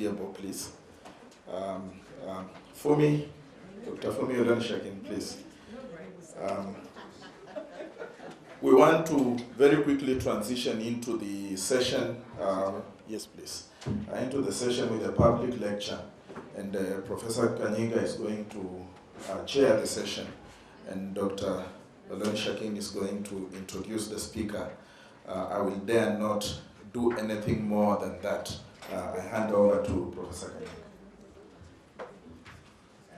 Ejebo, please. Fumi, Dr. Fumi Olonishakin, please. We want to very quickly transition into the session, yes please, into the session with the public lecture. And Professor Kanyinga is going to chair the session, and Dr. Olonishakin is going to introduce the speaker. I will dare not do anything more than that. I hand over to Professor Kanyinga.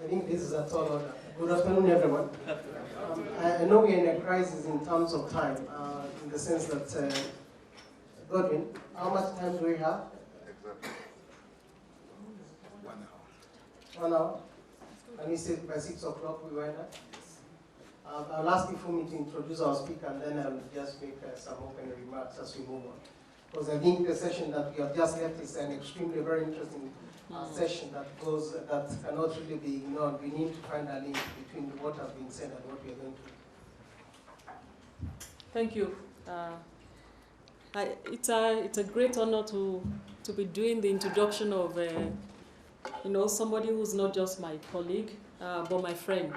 I think this is a tall order. Good afternoon, everyone. I know we're in a crisis in terms of time, in the sense that, Godwin, how much time do we have? 1 hour. 1 hour? And we said by 6 o'clock we were there? I'll ask you for me to introduce our speaker, and then I'll just make some opening remarks as we move on. Because I think the session that we have just left is an extremely very interesting session that cannot really be ignored. We need to find a link between what has been said and what we are going to do. Thank you. It's a great honor to be doing the introduction of somebody who's not just my colleague, but my friend.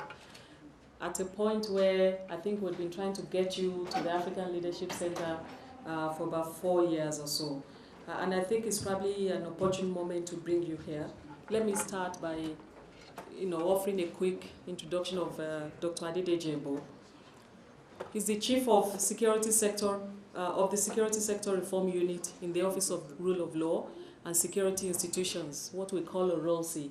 At a point where I think we've been trying to get you to the African Leadership Center for about 4 years or so. And I think it's probably an opportune moment to bring you here. Let me start by offering a quick introduction of Dr. Adede Ejebo. He's the Chief of Security Sector of the Security Sector Reform Unit in the Office of Rule of Law and Security Institutions, what we call a ROLSI,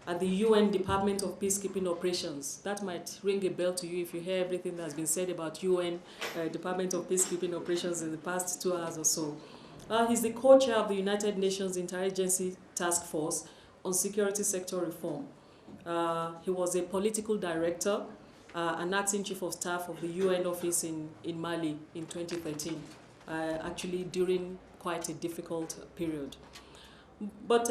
at the UN Department of Peacekeeping Operations. That might ring a bell to you if you hear everything that's been said about UN Department of Peacekeeping Operations in the past 2 hours or so. He's the co-chair of the United Nations Interagency Task Force on Security Sector Reform. He was a political director, an acting chief of staff of the UN office in Mali in 2013, actually during quite a difficult period. But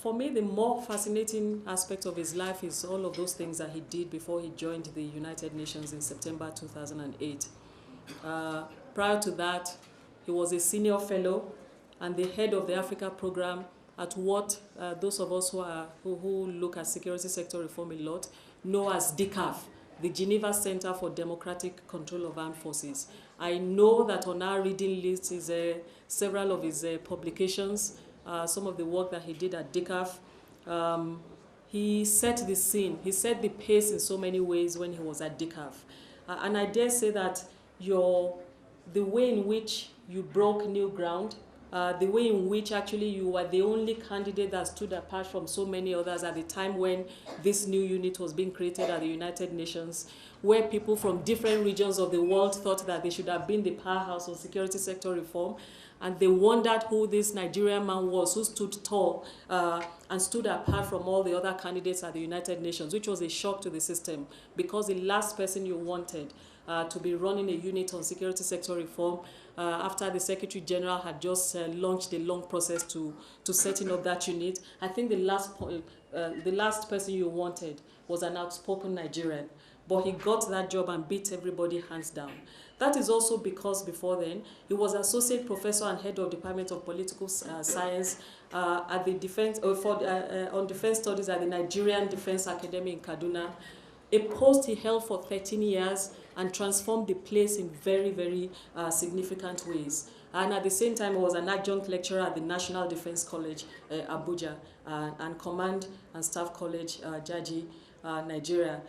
for me, the more fascinating aspect of his life is all of those things that he did before he joined the United Nations in September 2008. Prior to that, he was a senior fellow and the head of the Africa program at what those of us who look at security sector reform a lot know as DCAF, the Geneva Center for Democratic Control of Armed Forces. I know that on our reading list is several of his publications, some of the work that he did at DCAF. He set the scene, he set the pace in so many ways when he was at DCAF. And I dare say that the way in which you broke new ground, the way in which actually you were the only candidate that stood apart from so many others at the time when this new unit was being created at the United Nations, where people from different regions of the world thought that they should have been the powerhouse of security sector reform, and they wondered who this Nigerian man was who stood tall and stood apart from all the other candidates at the United Nations, which was a shock to the system, because the last person you wanted to be running a unit on security sector reform after the Secretary General had just launched a long process to setting up that unit. I think the last person you wanted was an outspoken Nigerian, but he got that job and beat everybody hands down. That is also because before then, he was associate professor and head of Department of Political Science at the on defense studies at the Nigerian Defense Academy in Kaduna, a post he held for 13 years and transformed the place in very, very significant ways. And at the same time, he was an adjunct lecturer at the National Defense College, Abuja, and Command and Staff College, Jaji, Nigeria.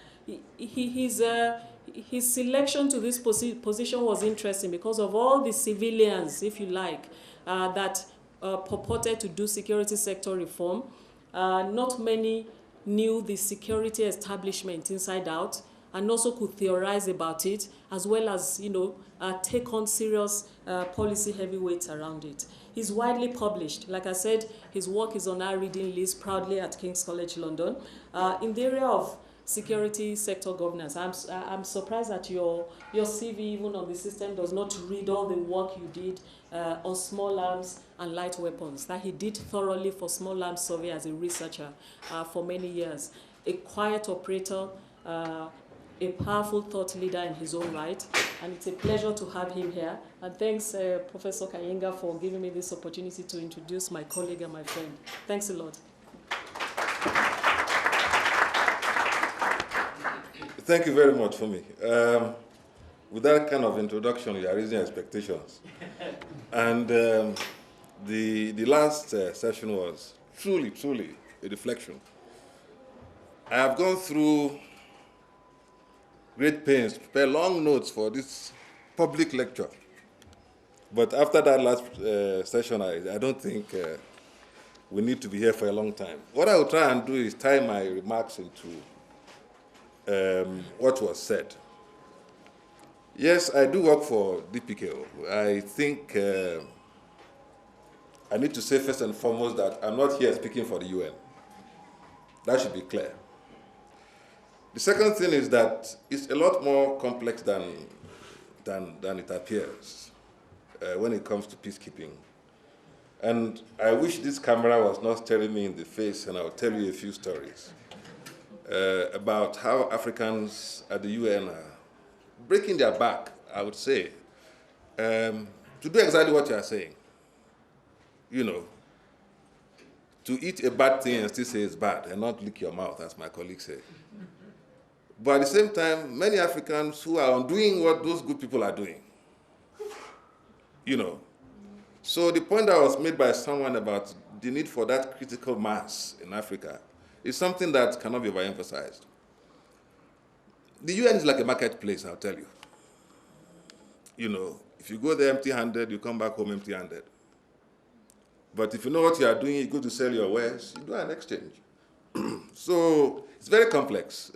His selection to this position was interesting because of all the civilians, if you like, that purported to do security sector reform. Not many knew the security establishment inside out and also could theorize about it, as well as take on serious policy heavyweights around it. He's widely published. Like I said, his work is on our reading list proudly at King's College London in the area of security sector governance. I'm surprised that your CV, even on the system, does not read all the work you did on small arms and light weapons, that he did thoroughly for small arms survey as a researcher for many years. A quiet operator, a powerful thought leader in his own right, and it's a pleasure to have him here. And thanks, Professor Kayinga, for giving me this opportunity to introduce my colleague and my friend. Thanks a lot. Thank you very much, Fumi. With that kind of introduction, you are raising expectations. And the last session was truly, truly a reflection. I have gone through great pains to prepare long notes for this public lecture. But after that last session, I don't think we need to be here for a long time. What I will try and do is tie my remarks into what was said. Yes, I do work for DPKO. I think I need to say first and foremost that I'm not here speaking for the UN. That should be clear. The second thing is that it's a lot more complex than it appears when it comes to peacekeeping. And I wish this camera was not staring me in the face, and I'll tell you a few stories about how Africans at the UN are breaking their back, I would say, to do exactly what you are saying. You know, to eat a bad thing and still say it's bad and not lick your mouth, as my colleagues say. But at the same time, many Africans who are doing what those good people are doing. You know. So the point that was made by someone about the need for that critical mass in Africa is something that cannot be overemphasized. The UN is like a marketplace, I'll tell you. You know, if you go there empty-handed, you come back home empty-handed. But if you know what you are doing, you go to sell your wares, you do an exchange. So it's very complex.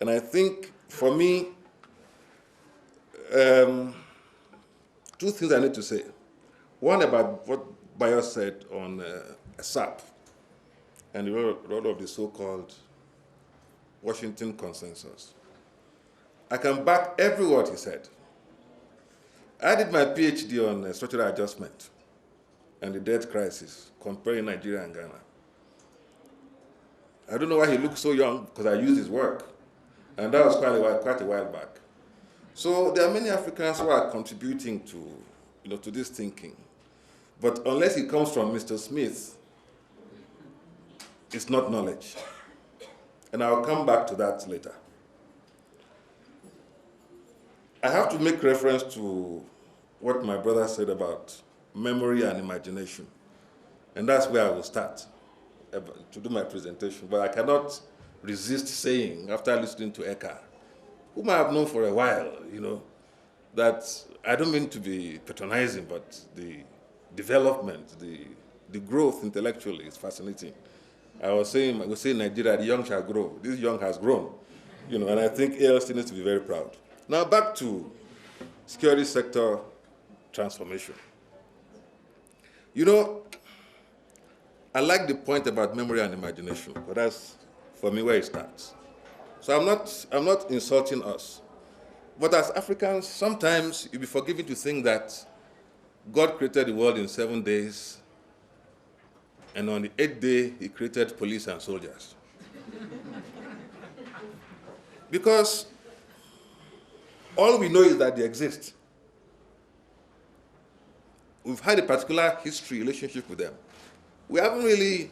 And I think, for me, two things I need to say. One about what Bayo said on SAP and the role of the so-called Washington Consensus. I can back every word he said. I did my PhD on structural adjustment and the debt crisis, comparing Nigeria and Ghana. I don't know why he looks so young, because I used his work. And that was quite a while back. So there are many Africans who are contributing to this thinking. But unless it comes from Mr. Smith, it's not knowledge. And I'll come back to that later. I have to make reference to what my brother said about memory and imagination. And that's where I will start to do my presentation. But I cannot resist saying, after listening to Eka, whom I have known for a while, that I don't mean to be patronizing, but the development, the growth intellectually is fascinating. I was saying Nigeria, the young shall grow. This young has grown, and I think ALC needs to be very proud. Now back to security sector transformation. I like the point about memory and imagination, but that's, for me, where it starts. So I'm not insulting us. But as Africans, sometimes you'll be forgiven to think that God created the world in 7 days, and on the 8th day, he created police and soldiers. Because all we know is that they exist. We've had a particular history relationship with them. We haven't really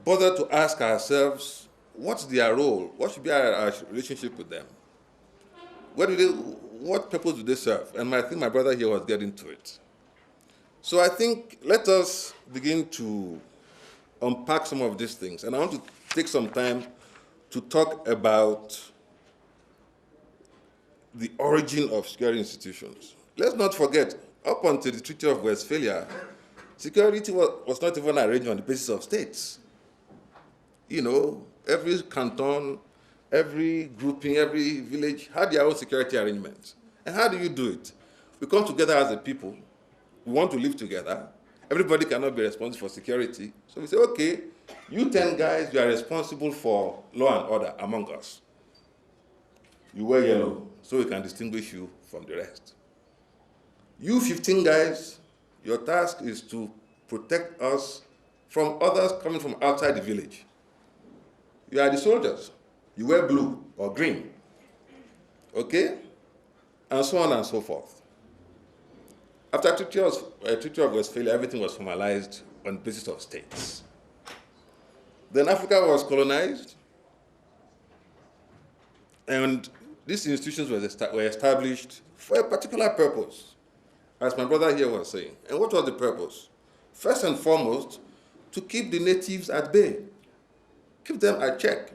bothered to ask ourselves, what's their role? What should be our relationship with them? What purpose do they serve? And I think my brother here was getting to it. So I think let us begin to unpack some of these things. And I want to take some time to talk about the origin of security institutions. Let's not forget, up until the Treaty of Westphalia, security was not even arranged on the basis of states. Every canton, every grouping, every village had their own security arrangements. And how do you do it? We come together as a people. We want to live together. Everybody cannot be responsible for security. So we say, okay, you 10 guys, you are responsible for law and order among us. You wear yellow, so we can distinguish you from the rest. You 15 guys, your task is to protect us from others coming from outside the village. You are the soldiers. You wear blue or green. Okay? and so on and so forth. After Treaty of Westphalia, everything was formalized on the basis of states. Then Africa was colonized, and these institutions were established for a particular purpose, as my brother here was saying. And what was the purpose? First and foremost, to keep the natives at bay, keep them at check,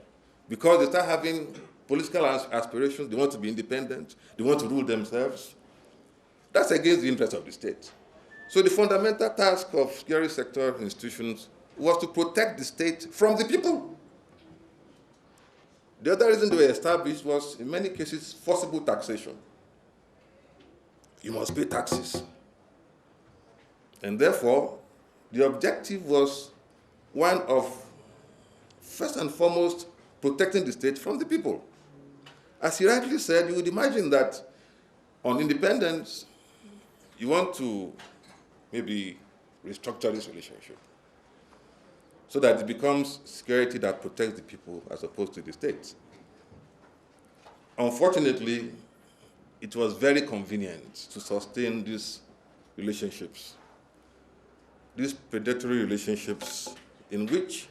because they start having political aspirations, they want to be independent, they want to rule themselves. That's against the interest of the state. So the fundamental task of security sector institutions was to protect the state from the people. The other reason they were established was, in many cases, forcible taxation. You must pay taxes. And therefore, the objective was one of, first and foremost, protecting the state from the people. As he rightly said, you would imagine that on independence, you want to maybe restructure this relationship so that it becomes security that protects the people as opposed to the state. Unfortunately, it was very convenient to sustain these relationships, these predatory relationships in which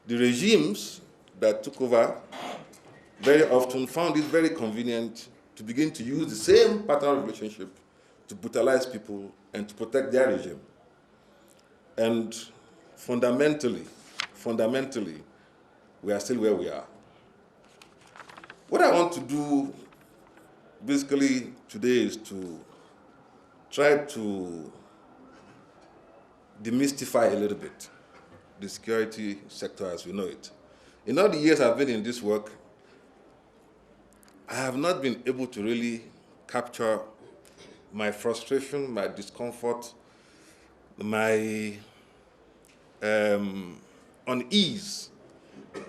the regimes that took over very often found it very convenient to begin to use the same pattern of relationship to brutalize people and to protect their regime. And fundamentally, we are still where we are. What I want to do basically today is to try to demystify a little bit the security sector as we know it. In all the years I've been in this work, I have not been able to really capture my frustration, my discomfort, my unease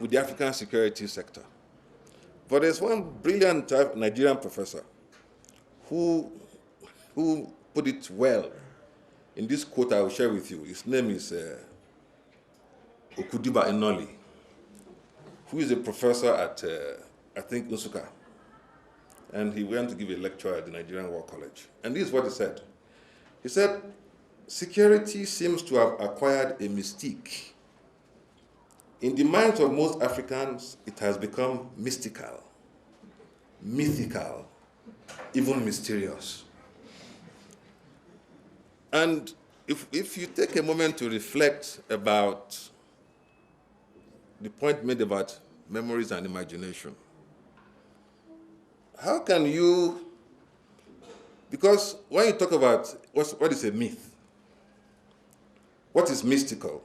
with the African security sector. But there's one brilliant Nigerian professor who put it well in this quote I will share with you. His name is Okudiba Enoli, who is a professor at, I think, Nsukka. And he went to give a lecture at the Nigerian War College. And this is what he said. He said, security seems to have acquired a mystique. In the minds of most Africans, it has become mystical, mythical, even mysterious. And if you take a moment to reflect about the point made about memories and imagination, how can you, because when you talk about what is a myth, what is mystical,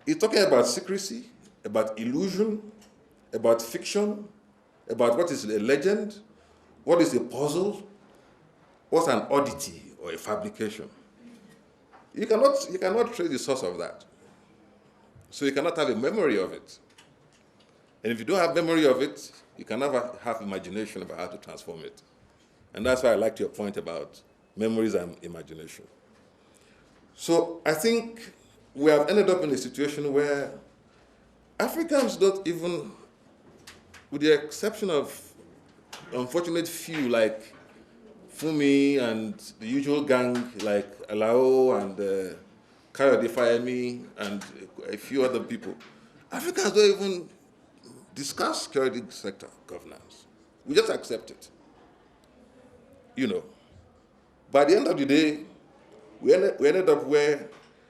it's talking about secrecy, about illusion, about fiction, about what is a legend, what is a puzzle, what's an oddity or a fabrication. You cannot trace the source of that. So you cannot have a memory of it. And if you don't have memory of it, you can never have imagination about how to transform it. And that's why I liked your point about memories and imagination. So I think we have ended up in a situation where Africans don't even, with the exception of unfortunate few like Fumi and the usual gang like Alao and Kayode Fayemi and a few other people, Africans don't even discuss security sector governance. We just accept it. You know. By the end of the day, we ended up where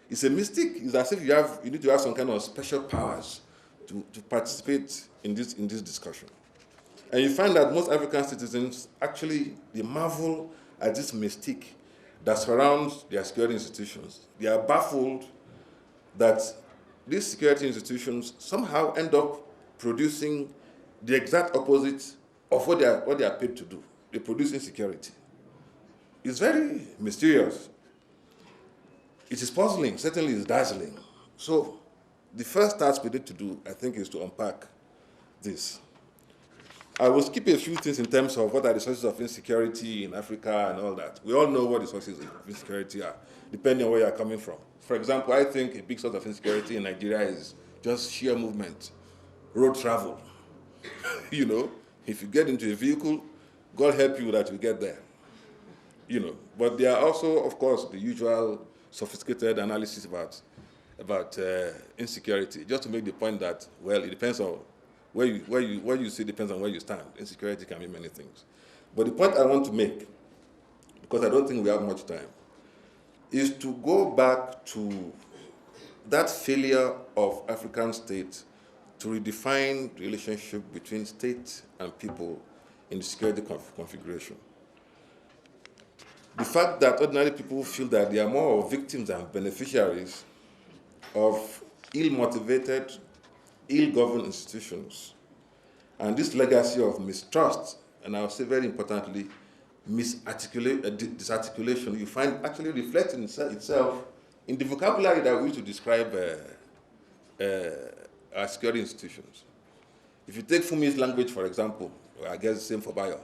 it's a mystic. It's as if you need to have some kind of special powers to participate in this discussion. And you find that most African citizens actually, they marvel at this mystique that surrounds their security institutions. They are baffled that these security institutions somehow end up producing the exact opposite of what they are paid to do. They produce insecurity. It's very mysterious. It is puzzling, certainly it's dazzling. So the first task we need to do, I think, is to unpack this. I will skip a few things in terms of what are the sources of insecurity in Africa and all that. We all know what the sources of insecurity are, depending on where you are coming from. For example, I think a big source of insecurity in Nigeria is just sheer movement, road travel. You know, if you get into a vehicle, God help you that you get there. You know, but there are also, of course, the usual sophisticated analysis about insecurity. Just to make the point that, well, it depends on where you see, depends on where you stand. Insecurity can be many things. But the point I want to make, because I don't think we have much time, is to go back to that failure of African states to redefine the relationship between state and people in the security configuration. The fact that ordinary people feel that they are more victims than beneficiaries of ill-motivated, ill-governed institutions, and this legacy of mistrust, and I'll say very importantly, disarticulation, you find actually reflecting itself in the vocabulary that we use to describe our security institutions. If you take Fumi's language, for example, or I guess the same for Bayo,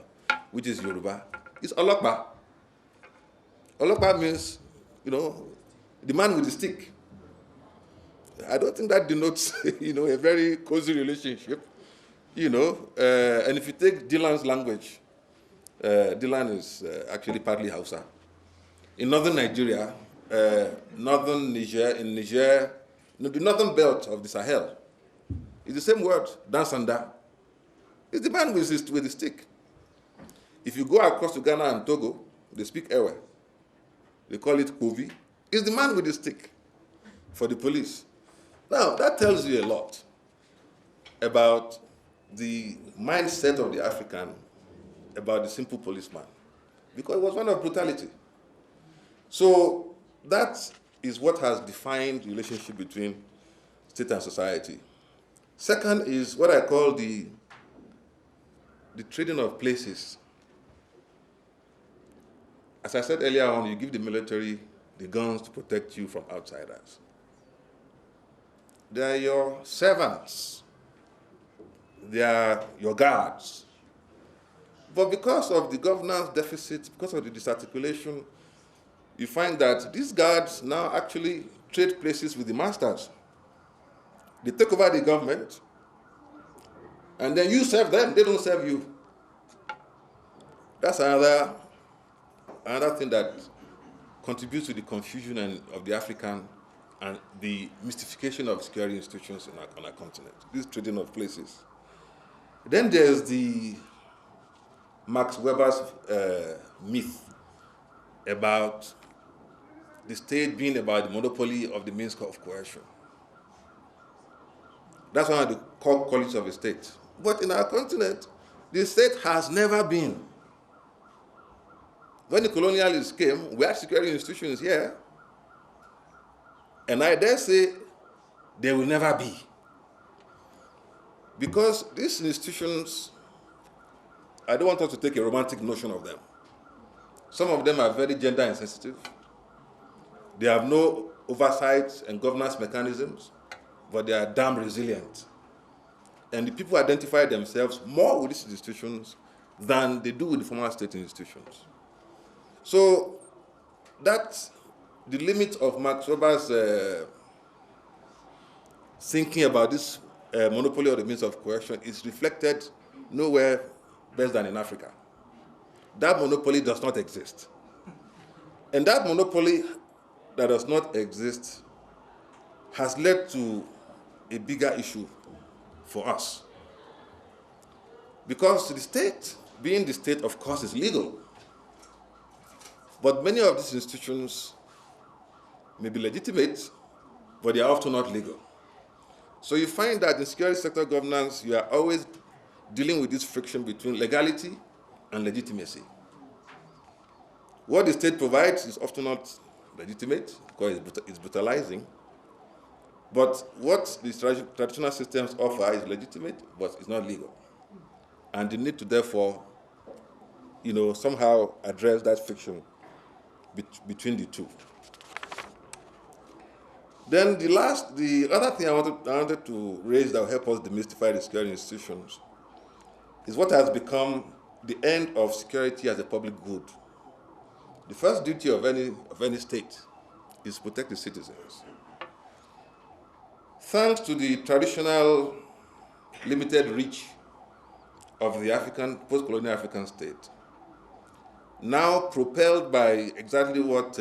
which is Yoruba, it's Olokpa. Olokpa means, you know, the man with the stick. I don't think that denotes, you know, a very cozy relationship, you know. And if you take Dylan's language, Dylan is actually partly Hausa. In northern Nigeria, northern Niger, the northern belt of the Sahel, it's the same word, Dansanda. It's the man with the stick. If you go across to Ghana and Togo, they speak Ewe. They call it Kovi. It's the man with the stick for the police. Now, that tells you a lot about the mindset of the African, about the simple policeman, because it was one of brutality. So that is what has defined the relationship between state and society. Second is what I call the trading of places. As I said earlier on, you give the military the guns to protect you from outsiders. They are your servants. They are your guards. But because of the governance deficit, because of the disarticulation, you find that these guards now actually trade places with the masters. They take over the government, and then you serve them, they don't serve you. That's another thing that contributes to the confusion of the African and the mystification of security institutions on our continent, this trading of places. Then there's the Max Weber's myth about the state being about the monopoly of the means of coercion. That's one of the core qualities of a state. But in our continent, the state has never been. When the colonialists came, we had security institutions here, and I dare say they will never be. Because these institutions, I don't want us to take a romantic notion of them. Some of them are very gender insensitive. They have no oversight and governance mechanisms, but they are damn resilient. And the people identify themselves more with these institutions than they do with the former state institutions. So that's the limit of Max Weber's thinking about this monopoly of the means of coercion is reflected nowhere less than in Africa. That monopoly does not exist. And that monopoly that does not exist has led to a bigger issue for us. Because the state, being the state, of course, is legal. But many of these institutions may be legitimate, but they are often not legal. So you find that in security sector governance, you are always dealing with this friction between legality and legitimacy. What the state provides is often not legitimate because it's brutalizing. But what the traditional systems offer is legitimate, but it's not legal. And you need to therefore, somehow address that friction between the two. Then the other thing I wanted to raise that will help us demystify the security institutions is what has become the end of security as a public good. The first duty of any state is to protect the citizens. Thanks to the traditional limited reach of the post-colonial African state, now propelled by exactly what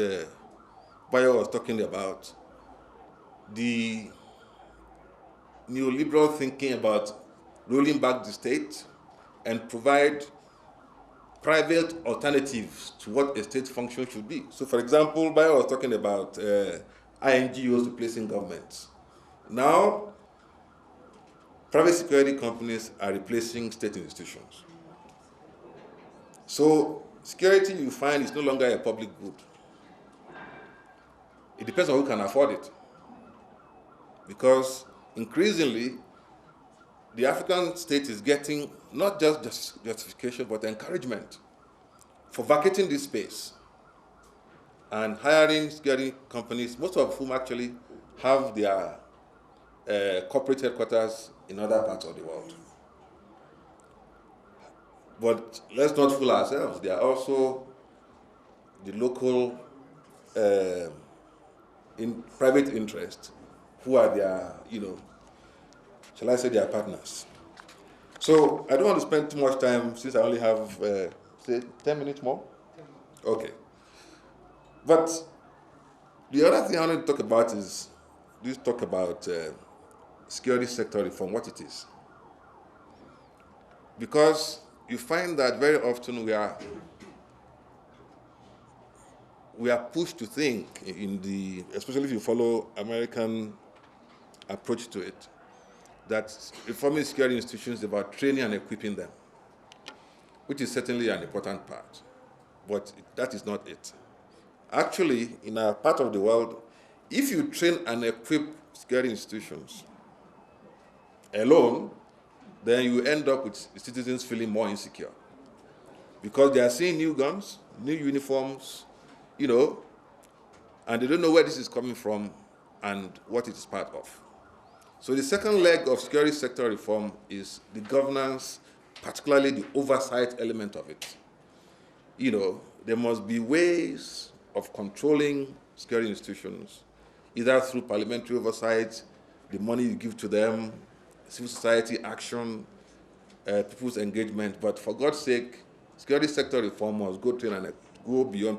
Bayo was talking about, the neoliberal thinking about rolling back the state and provide private alternatives to what a state function should be. So, for example, Bayo was talking about INGOs replacing governments. Now, private security companies are replacing state institutions. So, security, you find, is no longer a public good. It depends on who can afford it. Because increasingly, the African state is getting not just justification, but encouragement for vacating this space and hiring security companies, most of whom actually have their corporate headquarters in other parts of the world. But let's not fool ourselves. There are also the local in private interest who are their, shall I say, their partners. So I don't want to spend too much time since I only have, say, 10 minutes more? Okay. But the other thing I want to talk about is, security sector reform, what it is. Because you find that very often we are pushed to think especially if you follow American approach to it, that reforming security institutions is about training and equipping them, which is certainly an important part, but that is not it. Actually, in our part of the world, if you train and equip security institutions alone, then you end up with citizens feeling more insecure because they are seeing new guns, new uniforms, and they don't know where this is coming from and what it is part of. So the second leg of security sector reform is the governance, particularly the oversight element of it. There must be ways of controlling security institutions, either through parliamentary oversight, the money you give to them, civil society action, people's engagement. But for God's sake, security sector reform must go beyond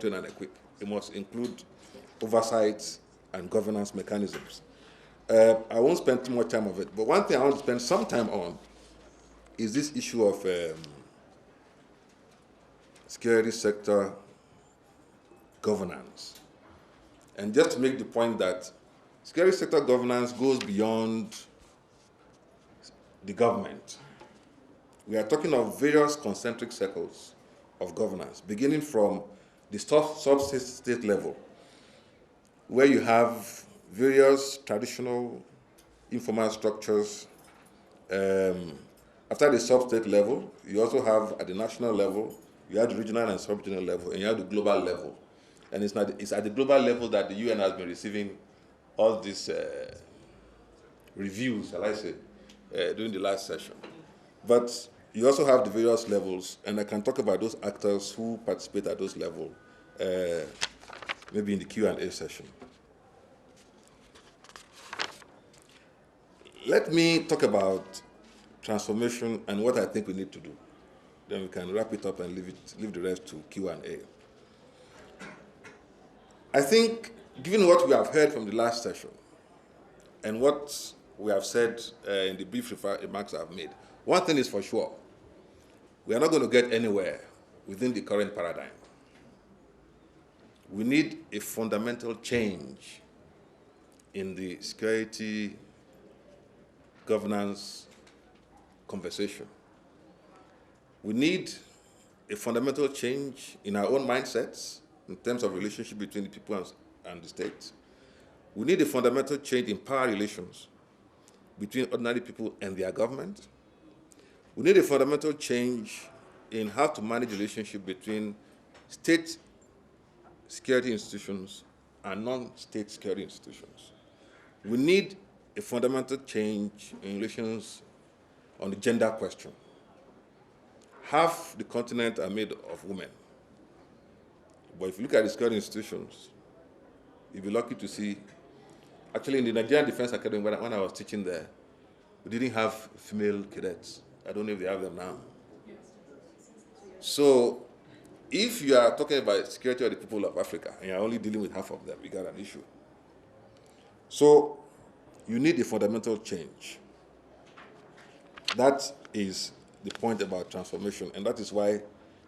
train and equip. It must include oversight and governance mechanisms. I won't spend too much time on it, but one thing I want to spend some time on is this issue of security sector governance. And just to make the point that security sector governance goes beyond the government. We are talking of various concentric circles of governance, beginning from the sub-state level, where you have various traditional informal structures. After the sub-state level, you also have at the national level, you have the regional and sub-regional level, and you have the global level. And it's at the global level that the UN has been receiving all these reviews, shall I say, during the last session. But you also have the various levels, and I can talk about those actors who participate at those levels, maybe in the Q&A session. Let me talk about transformation and what I think we need to do. Then we can wrap it up and leave the rest to Q&A. I think, given what we have heard from the last session and what we have said in the brief remarks I've made, one thing is for sure: we are not going to get anywhere within the current paradigm. We need a fundamental change in the security governance conversation. We need a fundamental change in our own mindsets in terms of relationship between the people and the state. We need a fundamental change in power relations between ordinary people and their government. We need a fundamental change in how to manage the relationship between state security institutions and non-state security institutions. We need a fundamental change in relations on the gender question. Half the continent are made of women. But if you look at the security institutions, you'll be lucky to see, actually in the Nigerian Defense Academy, when I was teaching there, we didn't have female cadets. I don't know if they have them now. So If you are talking about security of the people of Africa and you're only dealing with half of them, you got an issue. So you need a fundamental change. That is the point about transformation, and that is why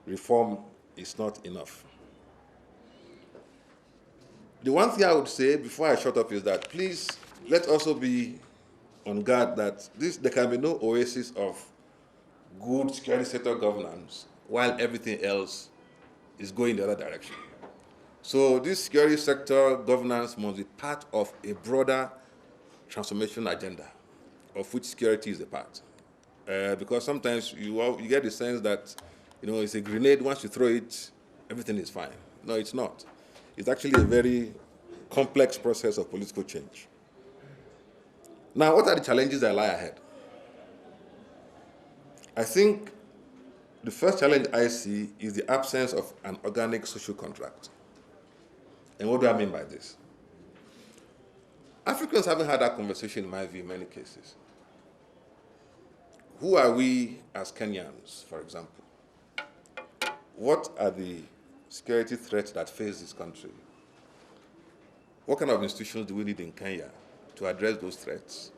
reform is not enough. The one thing I would say before I shut up is that please let's also be on guard that there can be no oasis of good security sector governance while everything else is going the other direction. So this security sector governance must be part of a broader transformation agenda, of which security is a part. Because sometimes you get the sense that, it's a grenade. Once you throw it, everything is fine. No, it's not. It's actually a very complex process of political change. Now, what are the challenges that lie ahead? I think the first challenge I see is the absence of an organic social contract. And what do I mean by this? Africans haven't had that conversation, in my view, in many cases. Who are we as Kenyans, for example? What are the security threats that face this country? What kind of institutions do we need in Kenya to address those threats?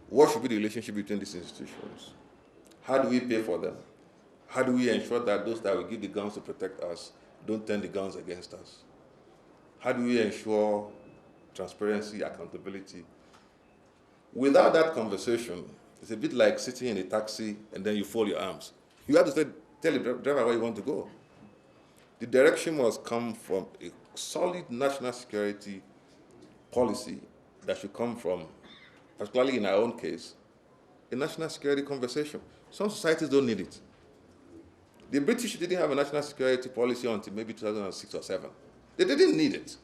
What should be the relationship between these institutions? How do we pay for them? How do we ensure that those that will give the guns to protect us don't turn the guns against us? How do we ensure transparency, accountability? Without that conversation, it's a bit like sitting in a taxi and then you fold your arms. You have to tell the driver where you want to go. The direction must come from a solid national security policy that should come from, particularly in our own case, a national security conversation. Some societies don't need it. The British didn't have a national security policy until maybe 2006 or 7. They didn't need it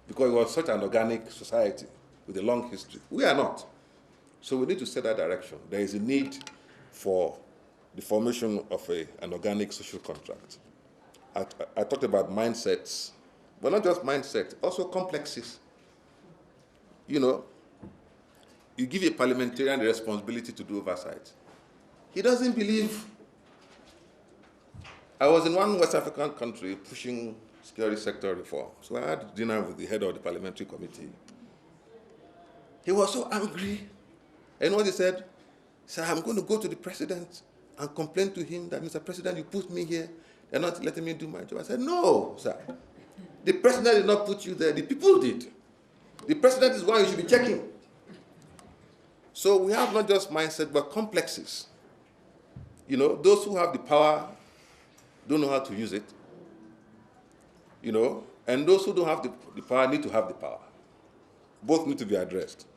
because it was such an organic society with a long history. We are not. So we need to set that direction. There is a need for the formation of an organic social contract. I talked about mindsets, but not just mindset, also complexes. You give a parliamentarian the responsibility to do oversight. He doesn't believe. I was in one West African country pushing security sector reform. So I had dinner with the head of the parliamentary committee. He was so angry. And what he said? He said, I'm going to go to the president and complain to him that, Mr. President, you put me here. They're not letting me do my job. I said, no, sir. The president did not put you there. The people did. The president is one you should be checking. So we have not just mindset, but complexes. Those who have the power don't know how to use it. And those who don't have the power need to have the power. Both need to be addressed.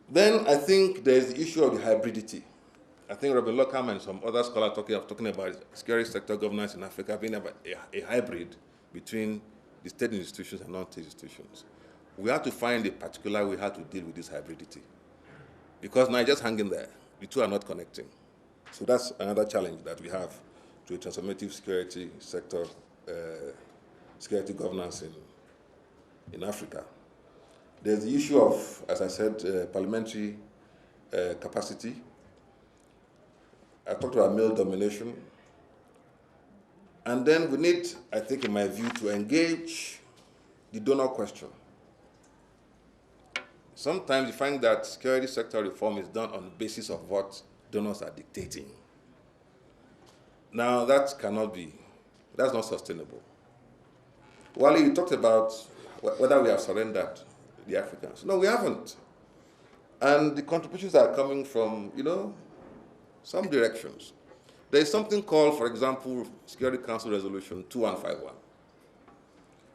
Then I think there's the issue of the hybridity. I think Robin Lockham and some other scholars talking about security sector governance in Africa being about a hybrid between the state institutions and non-state institutions. We have to find a particular way how to deal with this hybridity. Because now it's just hanging there. The two are not connecting. So that's another challenge that we have to a transformative security sector, security governance in Africa. There's the issue of, as I said, parliamentary capacity. I talked about male domination. And then we need, I think in my view, to engage the donor question. Sometimes you find that security sector reform is done on the basis of what donors are dictating. Now, that cannot be, that's not sustainable. Wally, you talked about whether we have surrendered the Africans. No, we haven't. And the contributions are coming from, some directions. There is something called, for example, Security Council Resolution 2151,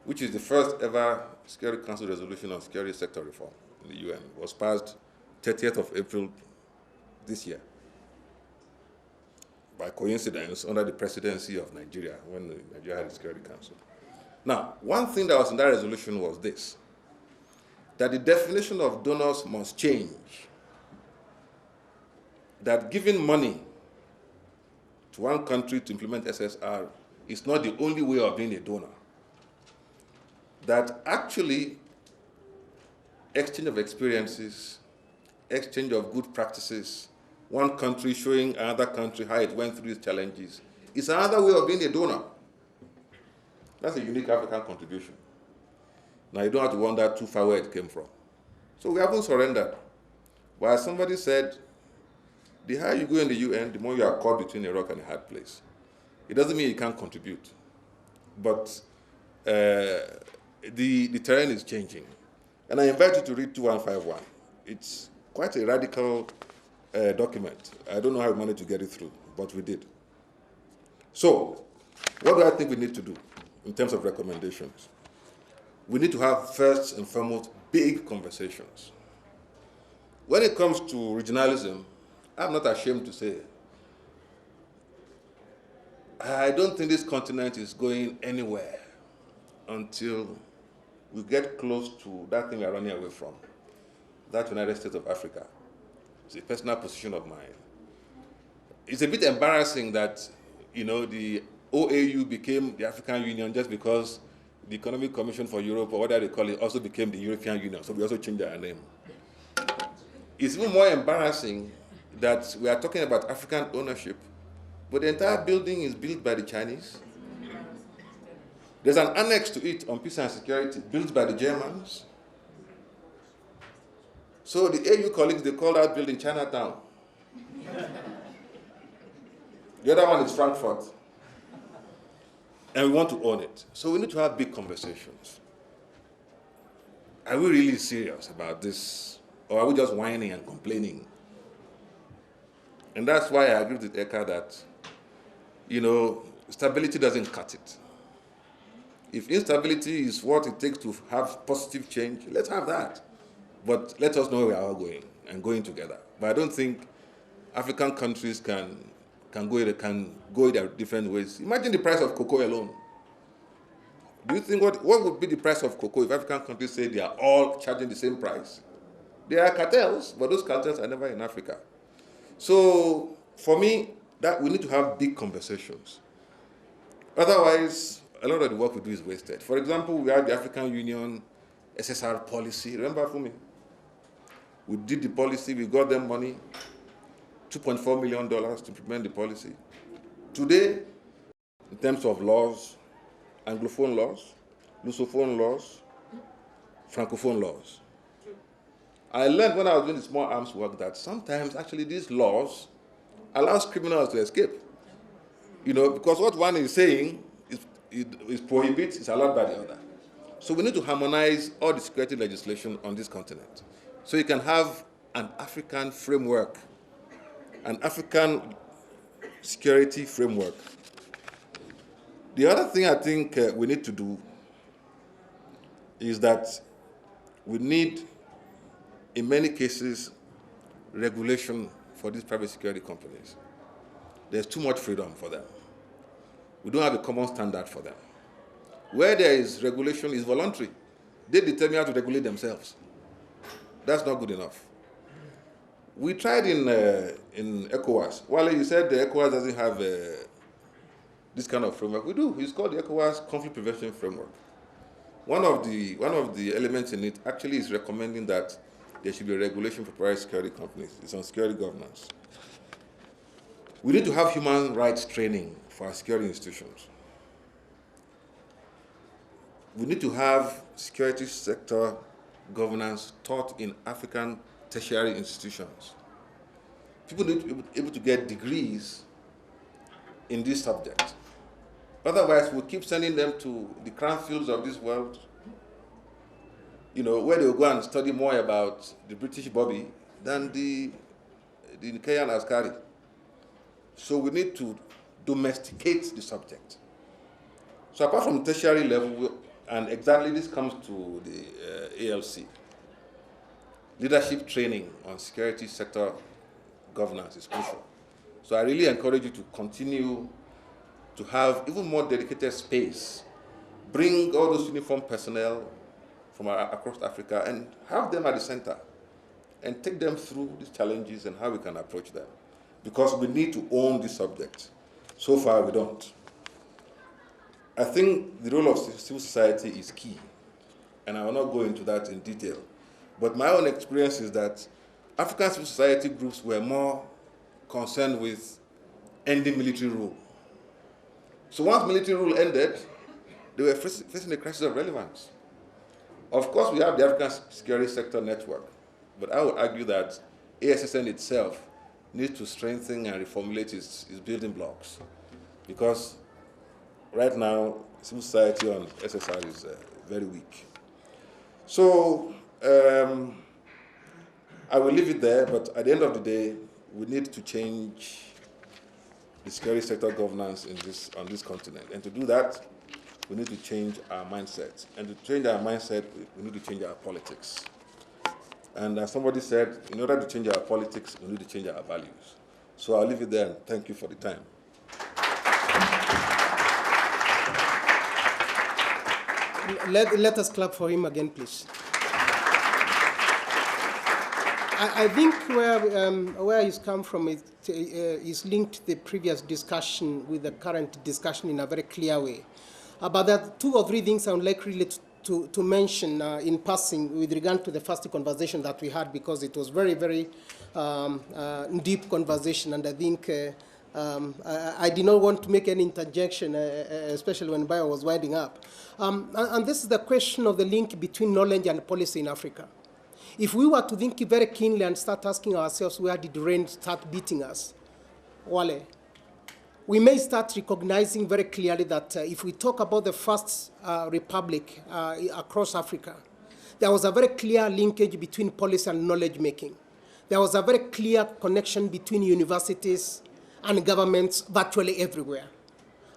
which is the first ever Security Council resolution on security sector reform in the UN. It was passed 30th of April this year, by coincidence, under the presidency of Nigeria, when Nigeria had the Security Council. Now, one thing that was in that resolution was this, that the definition of donors must change. That giving money to one country to implement SSR is not the only way of being a donor. That actually, exchange of experiences, exchange of good practices, one country showing another country how it went through these challenges. It's another way of being a donor. That's a unique African contribution. Now you don't have to wonder too far where it came from. So we haven't surrendered. But as somebody said, the higher you go in the UN, the more you are caught between a rock and a hard place. It doesn't mean you can't contribute. But the terrain is changing. And I invite you to read 2151. It's quite a radical document. I don't know how we managed to get it through, but we did. So, what do I think we need to do in terms of recommendations? We need to have, first and foremost, big conversations. When it comes to regionalism, I'm not ashamed to say, I don't think this continent is going anywhere until we get close to that thing we are running away from, that United States of Africa. It's a personal position of mine. It's a bit embarrassing that, you know, the OAU became the African Union just because the Economic Commission for Europe, or whatever they call it, also became the European Union, so we also changed our name. It's even more embarrassing that we are talking about African ownership, but the entire building is built by the Chinese. There's an annex to it on peace and security, built by the Germans. So the AU colleagues, they call that building Chinatown. The other one is Frankfurt. And we want to own it. So we need to have big conversations. Are we really serious about this? Or are we just whining and complaining? And that's why I agree with Eka that, you know, stability doesn't cut it. If instability is what it takes to have positive change, let's have that. But let us know where we are all going and going together. But I don't think African countries can go their different ways. Imagine the price of cocoa alone. Do you think what would be the price of cocoa if African countries say they are all charging the same price? There are cartels, but those cartels are never in Africa. So for me, that we need to have big conversations. Otherwise, a lot of the work we do is wasted. For example, we had the African Union SSR policy. Remember, Fumi? We did the policy, we got them money, $2.4 million to implement the policy. Today, in terms of laws, Anglophone laws, Lusophone laws, Francophone laws, I learned when I was doing the small arms work that sometimes actually these laws allows criminals to escape. You know, because what one is saying is prohibited, is allowed by the other. So we need to harmonize all the security legislation on this continent. So you can have an African framework, an African security framework. The other thing I think we need to do is that we need, in many cases, regulation for these private security companies. There's too much freedom for them. We don't have a common standard for them. Where there is regulation, is voluntary. They determine how to regulate themselves. That's not good enough. We tried in ECOWAS. Wale, you said the ECOWAS doesn't have this kind of framework. We do. It's called the ECOWAS Conflict Prevention Framework. One of the elements in it actually is recommending that there should be a regulation for private security companies. It's on security governance. We need to have human rights training for our security institutions. We need to have security sector governance taught in African tertiary institutions. People need to be able to get degrees in this subject. Otherwise, we'll keep sending them to the Cranfields of this world, you know, where they'll go and study more about the British Bobby than the Kenyan Askari. So we need to domesticate the subject. So apart from tertiary level, and exactly this comes to the ALC, leadership training on security sector governance is crucial. So I really encourage you to continue to have even more dedicated space. Bring all those uniformed personnel from across Africa and have them at the center and take them through these challenges and how we can approach them. Because we need to own this subject. So far, we don't. I think the role of civil society is key, and I will not go into that in detail. But my own experience is that African civil society groups were more concerned with ending military rule. So once military rule ended, they were facing a crisis of relevance. Of course, we have the African Security Sector Network, but I would argue that ASSN itself needs to strengthen and reformulate its building blocks, because right now, civil society on SSR is very weak. So I will leave it there, but at the end of the day, we need to change the security sector governance on this continent. And to do that, we need to change our mindset. And to change our mindset, we need to change our politics. And as somebody said, in order to change our politics, we need to change our values. So I'll leave it there, and thank you for the time. Let us clap for him again, please. I think where he's come from is linked to the previous discussion with the current discussion in a very clear way. But there are 2 or 3 things I would like really to mention in passing with regard to the first conversation that we had, because it was very, very deep conversation, and I think I did not want to make any interjection, especially when Bayo was winding up. And this is the question of the link between knowledge and policy in Africa. If we were to think very keenly and start asking ourselves, where did rain start beating us? Wale. We may start recognizing very clearly that if we talk about the first republic across Africa, there was a very clear linkage between policy and knowledge making. There was a very clear connection between universities and governments virtually everywhere.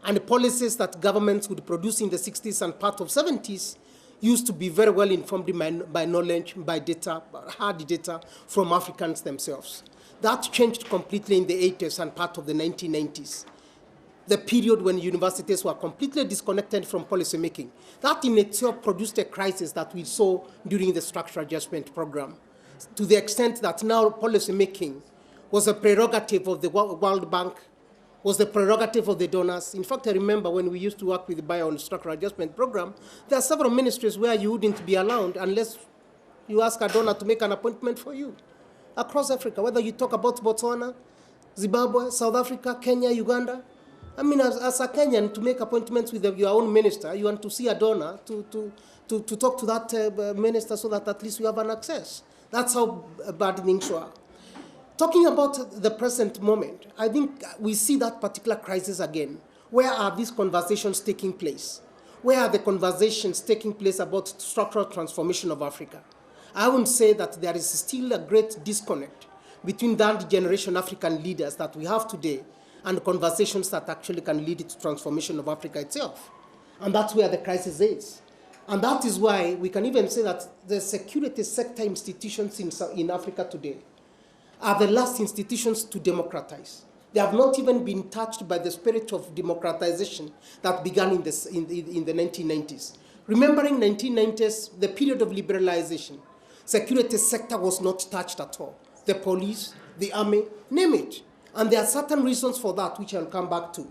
And the policies that governments would produce in the 60s and part of 70s used to be very well informed by knowledge, by data, hard data from Africans themselves. That changed completely in the 80s and part of the 1990s, the period when universities were completely disconnected from policy making. That in itself produced a crisis that we saw during the structural adjustment program, to the extent that now policy making was a prerogative of the World Bank, was the prerogative of the donors. In fact, I remember when we used to work with the Bayo on structural adjustment program, there are several ministries where you wouldn't be allowed unless you ask a donor to make an appointment for you. Across Africa, whether you talk about Botswana, Zimbabwe, South Africa, Kenya, Uganda. I mean, as a Kenyan, to make appointments with your own minister, you want to see a donor to talk to that minister so that at least you have an access. That's how bad things were. Talking about the present moment, I think we see that particular crisis again. Where are these conversations taking place? Where are the conversations taking place about structural transformation of Africa? I would say that there is still a great disconnect between that generation African leaders that we have today and conversations that actually can lead to transformation of Africa itself. And that's where the crisis is. And that is why we can even say that the security sector institutions in Africa today are the last institutions to democratize. They have not even been touched by the spirit of democratization that began in the 1990s. Remembering 1990s, the period of liberalization, security sector was not touched at all. The police, the army, name it. And there are certain reasons for that, which I'll come back to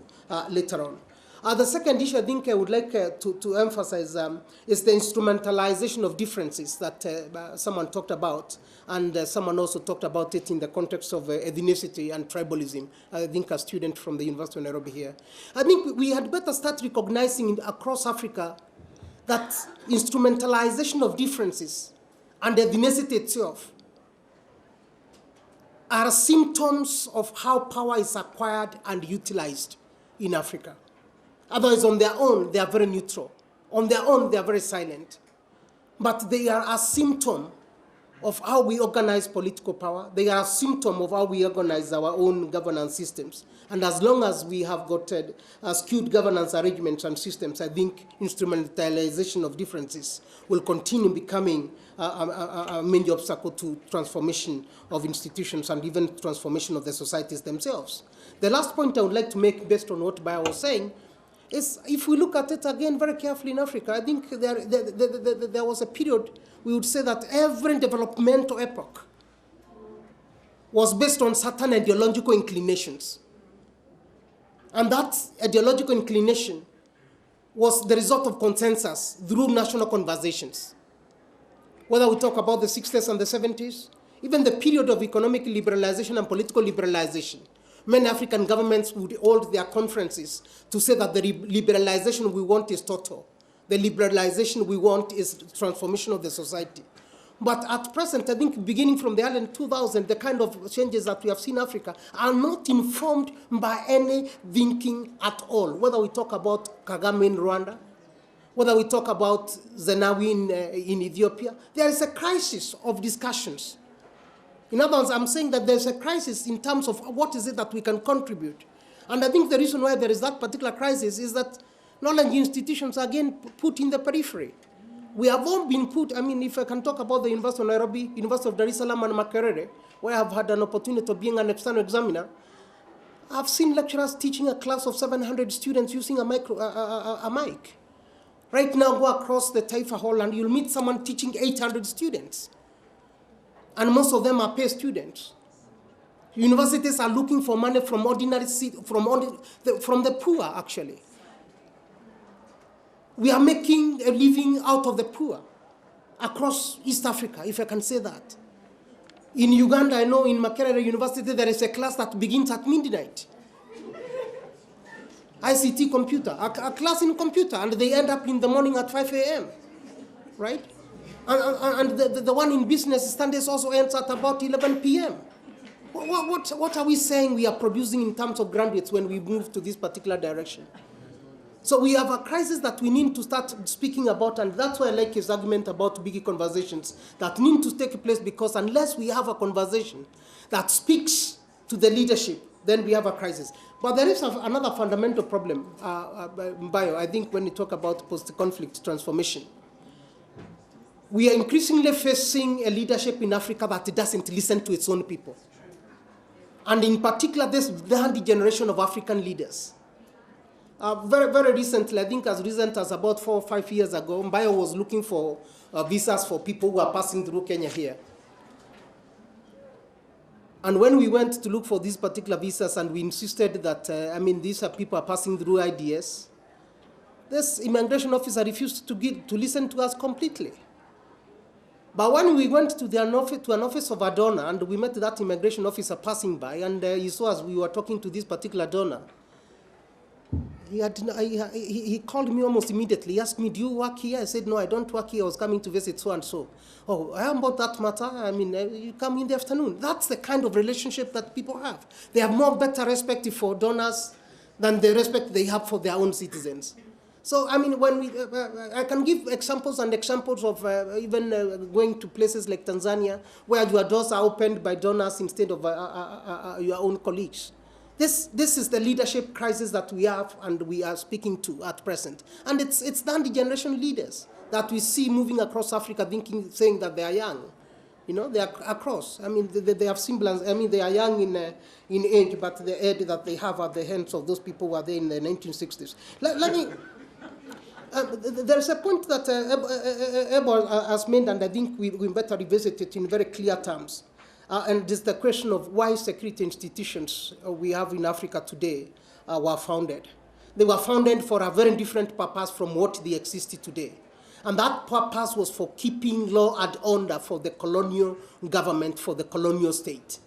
later on. The second issue I think I would like to emphasize is the instrumentalization of differences that someone talked about, and someone also talked about it in the context of ethnicity and tribalism. I think a student from the University of Nairobi here. I think we had better start recognizing across Africa that instrumentalization of differences and ethnicity itself are symptoms of how power is acquired and utilized in Africa. Otherwise, on their own, they are very neutral. On their own, they are very silent. But they are a symptom of how we organize political power. They are a symptom of how we organize our own governance systems. And as long as we have got skewed governance arrangements and systems, I think instrumentalization of differences will continue becoming a major obstacle to transformation of institutions and even transformation of the societies themselves. The last point I would like to make, based on what Bayo was saying, is if we look at it again very carefully in Africa, I think there was a period we would say that every developmental epoch was based on certain ideological inclinations. And that ideological inclination was the result of consensus through national conversations. Whether we talk about the 60s and the 70s, even the period of economic liberalization and political liberalization, many African governments would hold their conferences to say that the liberalization we want is total. The liberalization we want is transformation of the society. But at present, I think beginning from the early 2000s, the kind of changes that we have seen in Africa are not informed by any thinking at all, whether we talk about Kagame in Rwanda, whether we talk about Zenawi in Ethiopia. There is a crisis of discussions. In other words, I'm saying that there's a crisis in terms of what is it that we can contribute. And I think the reason why there is that particular crisis is that knowledge institutions are again put in the periphery. We have all been put, I mean, if I can talk about the University of Nairobi, University of Dar es Salaam and Makerere, where I've had an opportunity of being an external examiner, I've seen lecturers teaching a class of 700 students using a mic. Right now, go across the Taifa Hall and you'll meet someone teaching 800 students. And most of them are paid students. Universities are looking for money from from the poor, actually. We are making a living out of the poor across East Africa, if I can say that. In Uganda, I know in Makerere University, there is a class that begins at midnight. ICT computer, a class in computer, and they end up in the morning at 5 a.m., right? And the one in business studies also ends at about 11 p.m. What are we saying we are producing in terms of graduates when we move to this particular direction? So we have a crisis that we need to start speaking about, and that's why I like his argument about biggie conversations that need to take place, because unless we have a conversation that speaks to the leadership, then we have a crisis. But there is another fundamental problem, Bio, I think when you talk about post-conflict transformation. We are increasingly facing a leadership in Africa that doesn't listen to its own people. And in particular, this the generation of African leaders. Very, very recently, I think as recent as about 4 or 5 years ago, Mbayo was looking for visas for people who are passing through Kenya here. And when we went to look for these particular visas and we insisted that, these are people are passing through IDS, this immigration officer refused to listen to us completely. But when we went to an office of a donor and we met that immigration officer passing by, and he saw us, we were talking to this particular donor, he called me almost immediately. He asked me, do you work here? I said, no, I don't work here. I was coming to visit so-and-so. Oh, how about that matter? You come in the afternoon. That's the kind of relationship that people have. They have more better respect for donors than the respect they have for their own citizens. So, when I can give examples and examples of even going to places like Tanzania, where your doors are opened by donors instead of your own colleagues. This is the leadership crisis that we have and we are speaking to at present. And it's the generation leaders that we see moving across Africa saying that they are young. They are across. They have semblance. They are young in age, but the age that they have at the hands of those people who are there in the 1960s. Let me... There's a point that Ebo has made, and I think we better revisit it in very clear terms. And it's the question of why security institutions we have in Africa today were founded. They were founded for a very different purpose from what they existed today. And that purpose was for keeping law and order for the colonial government, for the colonial state.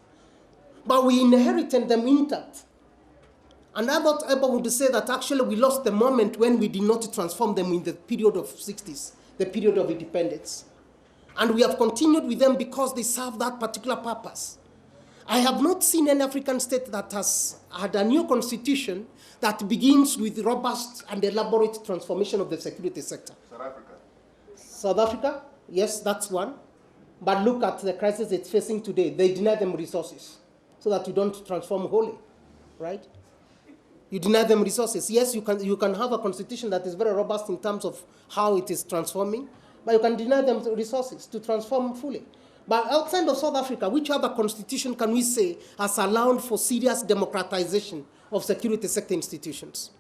But we inherited them intact. And I thought Ebo would say that actually we lost the moment when we did not transform them in the period of 60s, the period of independence. And we have continued with them because they serve that particular purpose. I have not seen an African state that has had a new constitution that begins with robust and elaborate transformation of the security sector. South Africa. South Africa, yes, that's one. But look at the crisis it's facing today. They deny them resources so that you don't transform wholly, right? You deny them resources. Yes, you can have a constitution that is very robust in terms of how it is transforming, but you can deny them resources to transform fully. But outside of South Africa, which other constitution can we say has allowed for serious democratization of security sector institutions?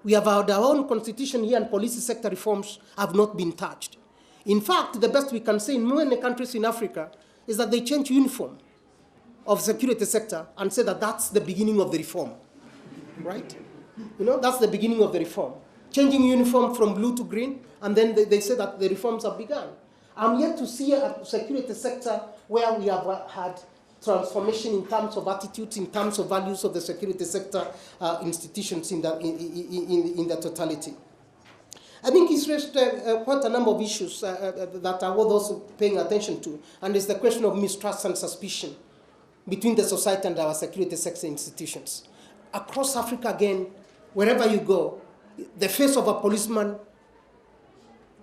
We have our own constitution here, and policy sector reforms have not been touched. In fact, the best we can say in many countries in Africa is that they change uniform of security sector and say that that's the beginning of the reform. Right? That's the beginning of the reform. Changing uniform from blue to green, and then they say that the reforms have begun. I'm yet to see a security sector where we have had transformation in terms of attitudes, in terms of values of the security sector institutions in the totality. I think he's raised quite a number of issues that are worth also paying attention to, and it's the question of mistrust and suspicion between the society and our security sector institutions. Across Africa, again, wherever you go, the face of a policeman,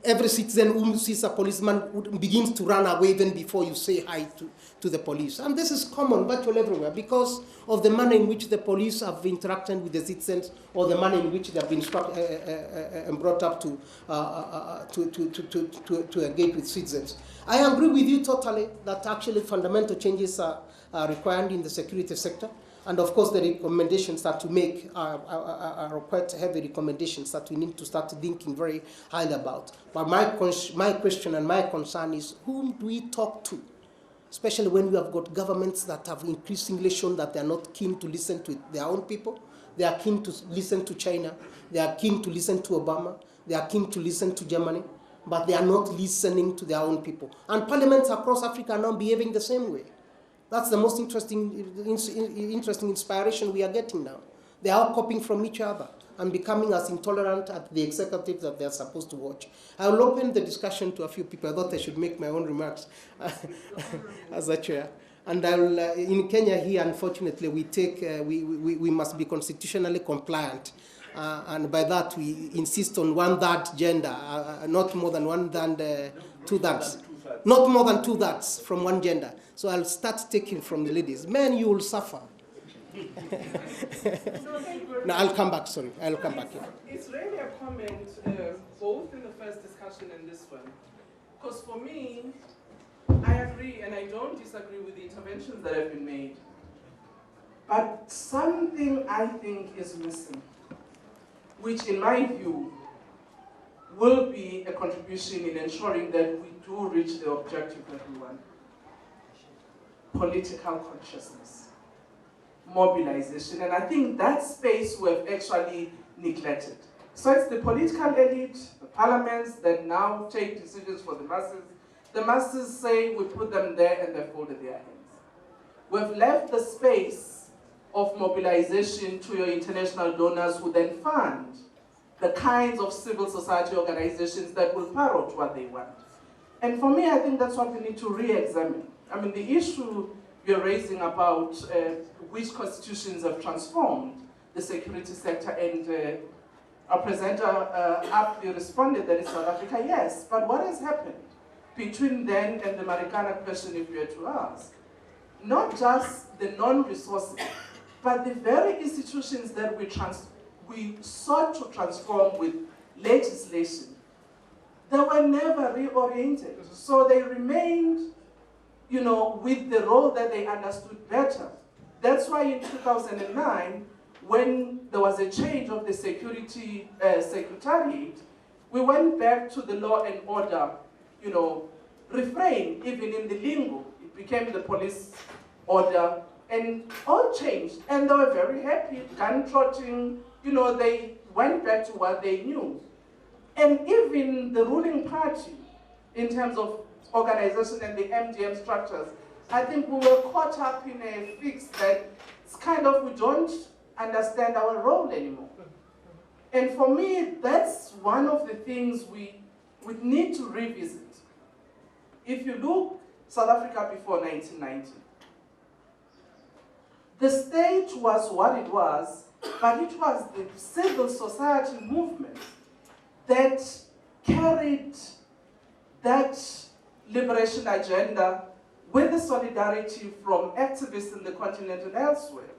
every citizen who sees a policeman begins to run away even before you say hi to the police. And this is common virtually everywhere because of the manner in which the police have interacted with the citizens or the manner in which they have been brought up to engage with citizens. I agree with you totally that actually fundamental changes are required in the security sector. And of course, the recommendations that we make are quite heavy recommendations that we need to start thinking very highly about. But my question and my concern is, whom do we talk to? Especially when we have got governments that have increasingly shown that they are not keen to listen to their own people. They are keen to listen to China. They are keen to listen to Obama. They are keen to listen to Germany. But they are not listening to their own people. And parliaments across Africa are now behaving the same way. That's the most interesting inspiration we are getting now. They are copying from each other and becoming as intolerant as the executives that they are supposed to watch. I will open the discussion to a few people. I thought I should make my own remarks as a chair. And I'll, in Kenya here, unfortunately, we must be constitutionally compliant. And by that, we insist on 1/3 gender, not more than 2/3. Not more than 2/3 from one gender. So I'll start taking from the ladies. Men, you will suffer. No, I'll come back, sorry. I'll come back here. It's really a comment, both in the first discussion and this one. Because for me, I agree and I don't disagree with the interventions that have been made. But something I think is missing, which in my view will be a contribution in ensuring that we do reach the objective that we want. Political consciousness, mobilization, and I think that space we have actually neglected. So it's the political elite, the parliaments that now take decisions for the masses. The masses say we put them there and they folded their hands. We've left the space of mobilization to your international donors who then fund the kinds of civil society organizations that will parrot what they want. And for me, I think that's what we need to re-examine. I mean, the issue you're raising about which constitutions have transformed the security sector, and our presenter aptly responded that in South Africa, yes, but what has happened between then and the Marikana question, if you were to ask? Not just the non-resources, but the very institutions that we sought to transform with legislation, they were never reoriented. So they remained, with the role that they understood better. That's why in 2009, when there was a change of the security secretariat, we went back to the law and order, refrain, even in the lingo. It became the police order, and all changed. And they were very happy, gun-trotting, they went back to what they knew. And even the ruling party, in terms of organization and the MDM structures, I think we were caught up in a fix that it's kind of, we don't understand our role anymore. And for me, that's one of the things we need to revisit. If you look South Africa before 1990, the state was what it was, but it was the civil society movement that carried that liberation agenda with the solidarity from activists in the continent and elsewhere.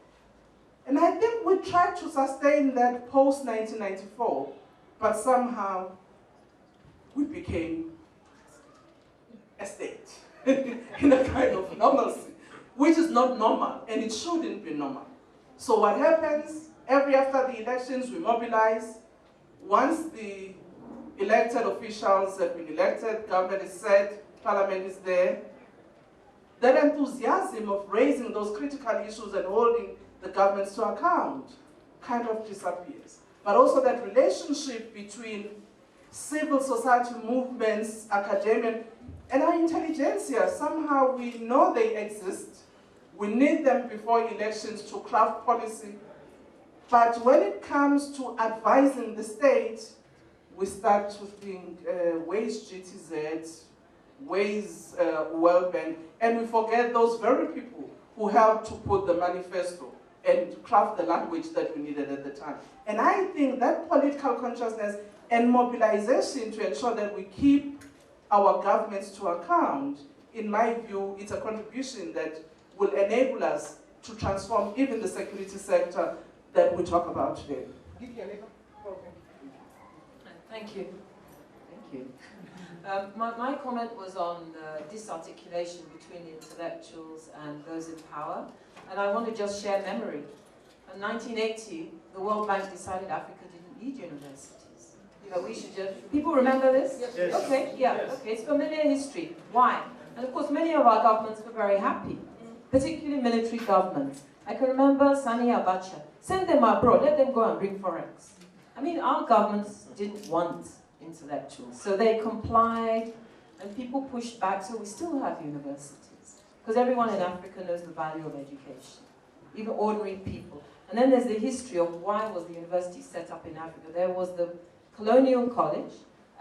And I think we tried to sustain that post-1994, but somehow we became a state in a kind of normalcy, which is not normal, and it shouldn't be normal. So what happens, after the elections, we mobilize. Once the elected officials have been elected, government is set, parliament is there, that enthusiasm of raising those critical issues and holding the governments to account kind of disappears. But also that relationship between civil society movements, academia, and our intelligentsia, somehow we know they exist. We need them before elections to craft policy. But when it comes to advising the state, we start to think, where's GTZ, where's World Bank, and we forget those very people who helped to put the manifesto and craft the language that we needed at the time. And I think that political consciousness and mobilization to ensure that we keep our governments to account, in my view, it's a contribution that will enable us to transform even the security sector that we talk about today. Thank you. Thank you. My comment was on disarticulation between the intellectuals and those in power, and I want to just share memory. In 1980, the World Bank decided Africa didn't need universities. You know, we should just, people remember this? Yes. Okay, yeah, yes. Okay, it's familiar history. Why? And of course, many of our governments were very happy, particularly military governments. I can remember Sani Abacha, send them abroad, let them go and bring forex. I mean, our governments didn't want intellectuals, so they complied, and people pushed back, so we still have universities. Because everyone in Africa knows the value of education, even ordinary people. And then there's the history of why was the university set up in Africa. There was the colonial college,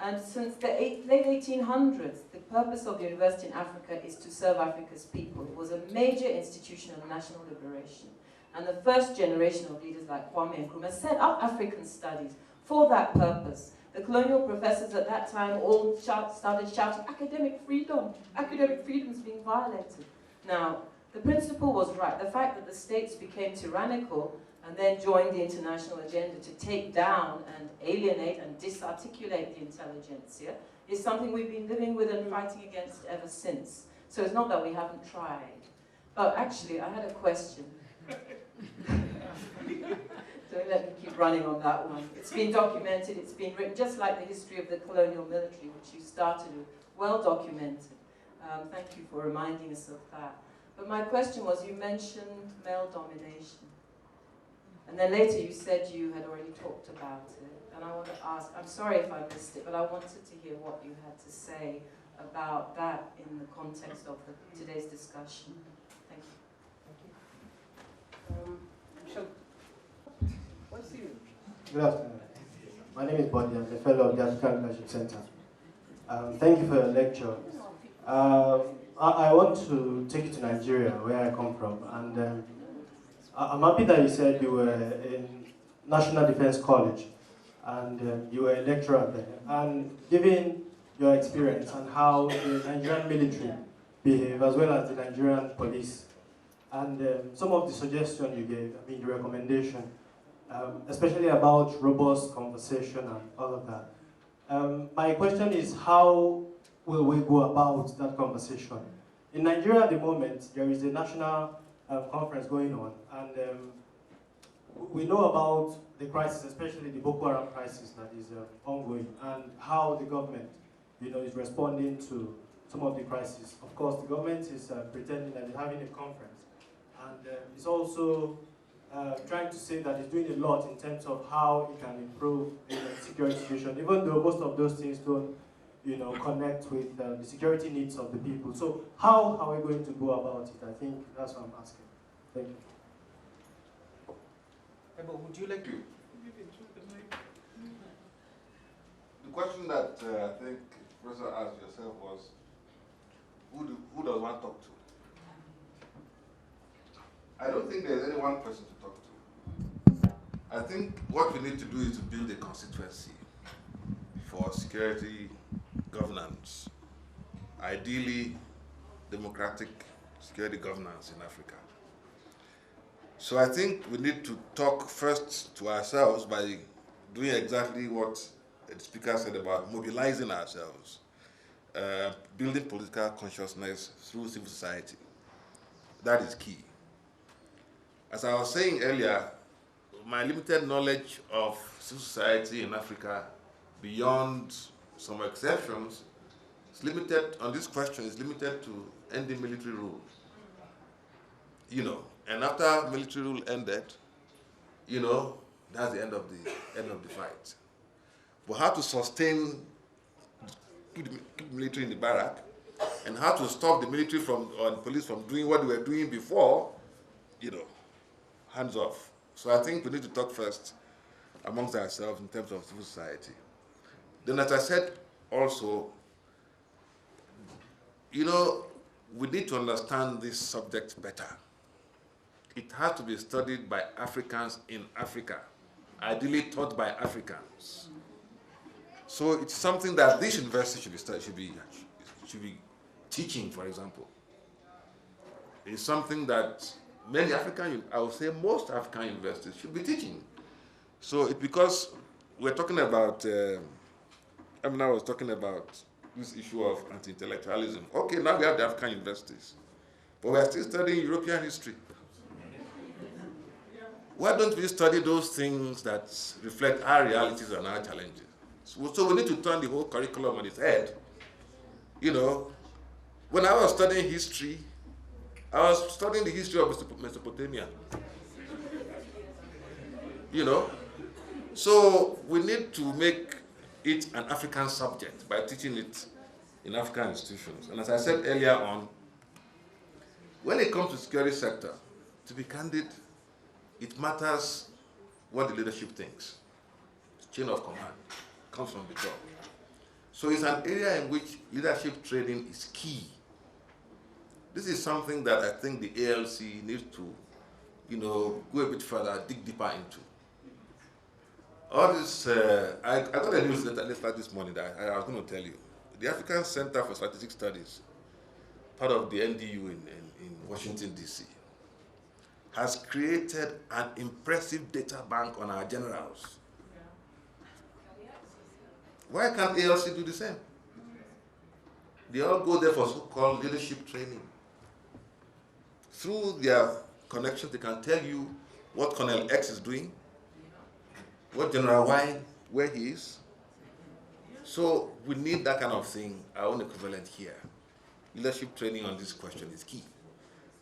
and since the late 1800s, the purpose of the university in Africa is to serve Africa's people. It was a major institution of national liberation. And the first generation of leaders like Kwame Nkrumah set up African studies for that purpose. The colonial professors at that time all started shouting, academic freedom is being violated. Now, the principle was right. The fact that the states became tyrannical and then joined the international agenda to take down and alienate and disarticulate the intelligentsia is something we've been living with and fighting against ever since. So it's not that we haven't tried. But actually, I had a question. Don't let me keep running on that one. It's been documented, it's been written, just like the history of the colonial military, which you started with, well documented. Thank you for reminding us of that. But my question was, you mentioned male domination. And then later you said you had already talked about it. And I want to ask, I'm sorry if I missed it, but I wanted to hear what you had to say about that in the context of today's discussion. Thank you. Good afternoon. My name is Bodhi. I'm a fellow of the African Leadership Center. Thank you for your lecture. I want to take you to Nigeria, where I come from. And I'm happy that you said you were in National Defense College and you were a lecturer there. And given your experience and how the Nigerian military behave, as well as the Nigerian police, and some of the suggestions you gave, I mean the recommendation, especially about robust conversation and all of that. My question is, how will we go about that conversation? In Nigeria at the moment, there is a national conference going on, and we know about the crisis, especially the Boko Haram crisis that is ongoing, and how the government, is responding to some of the crises. Of course, the government is pretending that they're having a conference, and it's also trying to say that it's doing a lot in terms of how it can improve the security situation, even though most of those things don't, connect with the security needs of the people. So how are we going to go about it? I think that's what I'm asking. Thank you. Ebo, would you like to? The question that I think Professor asked yourself was, who does one talk to? I don't think there's any one person to talk to. I think what we need to do is to build a constituency for security governance, ideally democratic security governance in Africa. So I think we need to talk first to ourselves by doing exactly what the speaker said about mobilizing ourselves, building political consciousness through civil society. That is key. As I was saying earlier, my limited knowledge of civil society in Africa, beyond some exceptions, is limited, on this question, is limited to ending military rule. And after military rule ended, that's the end of the fight. But how to sustain, keep the military in the barrack, and how to stop the military or the police from doing what they were doing before, hands off. So I think we need to talk first amongst ourselves in terms of civil society. Then, as I said, also, we need to understand this subject better. It has to be studied by Africans in Africa, ideally taught by Africans. So it's something that this university should be teaching, for example. It's something that many I would say most African universities should be teaching. So it's because we're talking about, I was talking about this issue of anti-intellectualism. Okay, now we have the African universities, but we're still studying European history. Why don't we study those things that reflect our realities and our challenges? So we need to turn the whole curriculum on its head. When I was studying history, I was studying the history of Mesopotamia. So we need to make it an African subject by teaching it in African institutions. And as I said earlier on, when it comes to security sector, to be candid, it matters what the leadership thinks. Chain of command comes from the top. So it's an area in which leadership training is key. This is something that I think the ALC needs to, go a bit further, dig deeper into. All this, I got a news letter this morning that I was going to tell you. The African Center for Strategic Studies, part of the NDU in Washington, D.C., has created an impressive data bank on our generals. Why can't ALC do the same? They all go there for so-called leadership training. Through their connections, they can tell you what Colonel X is doing, what General Y, where he is. So we need that kind of thing, our own equivalent here. Leadership training on this question is key.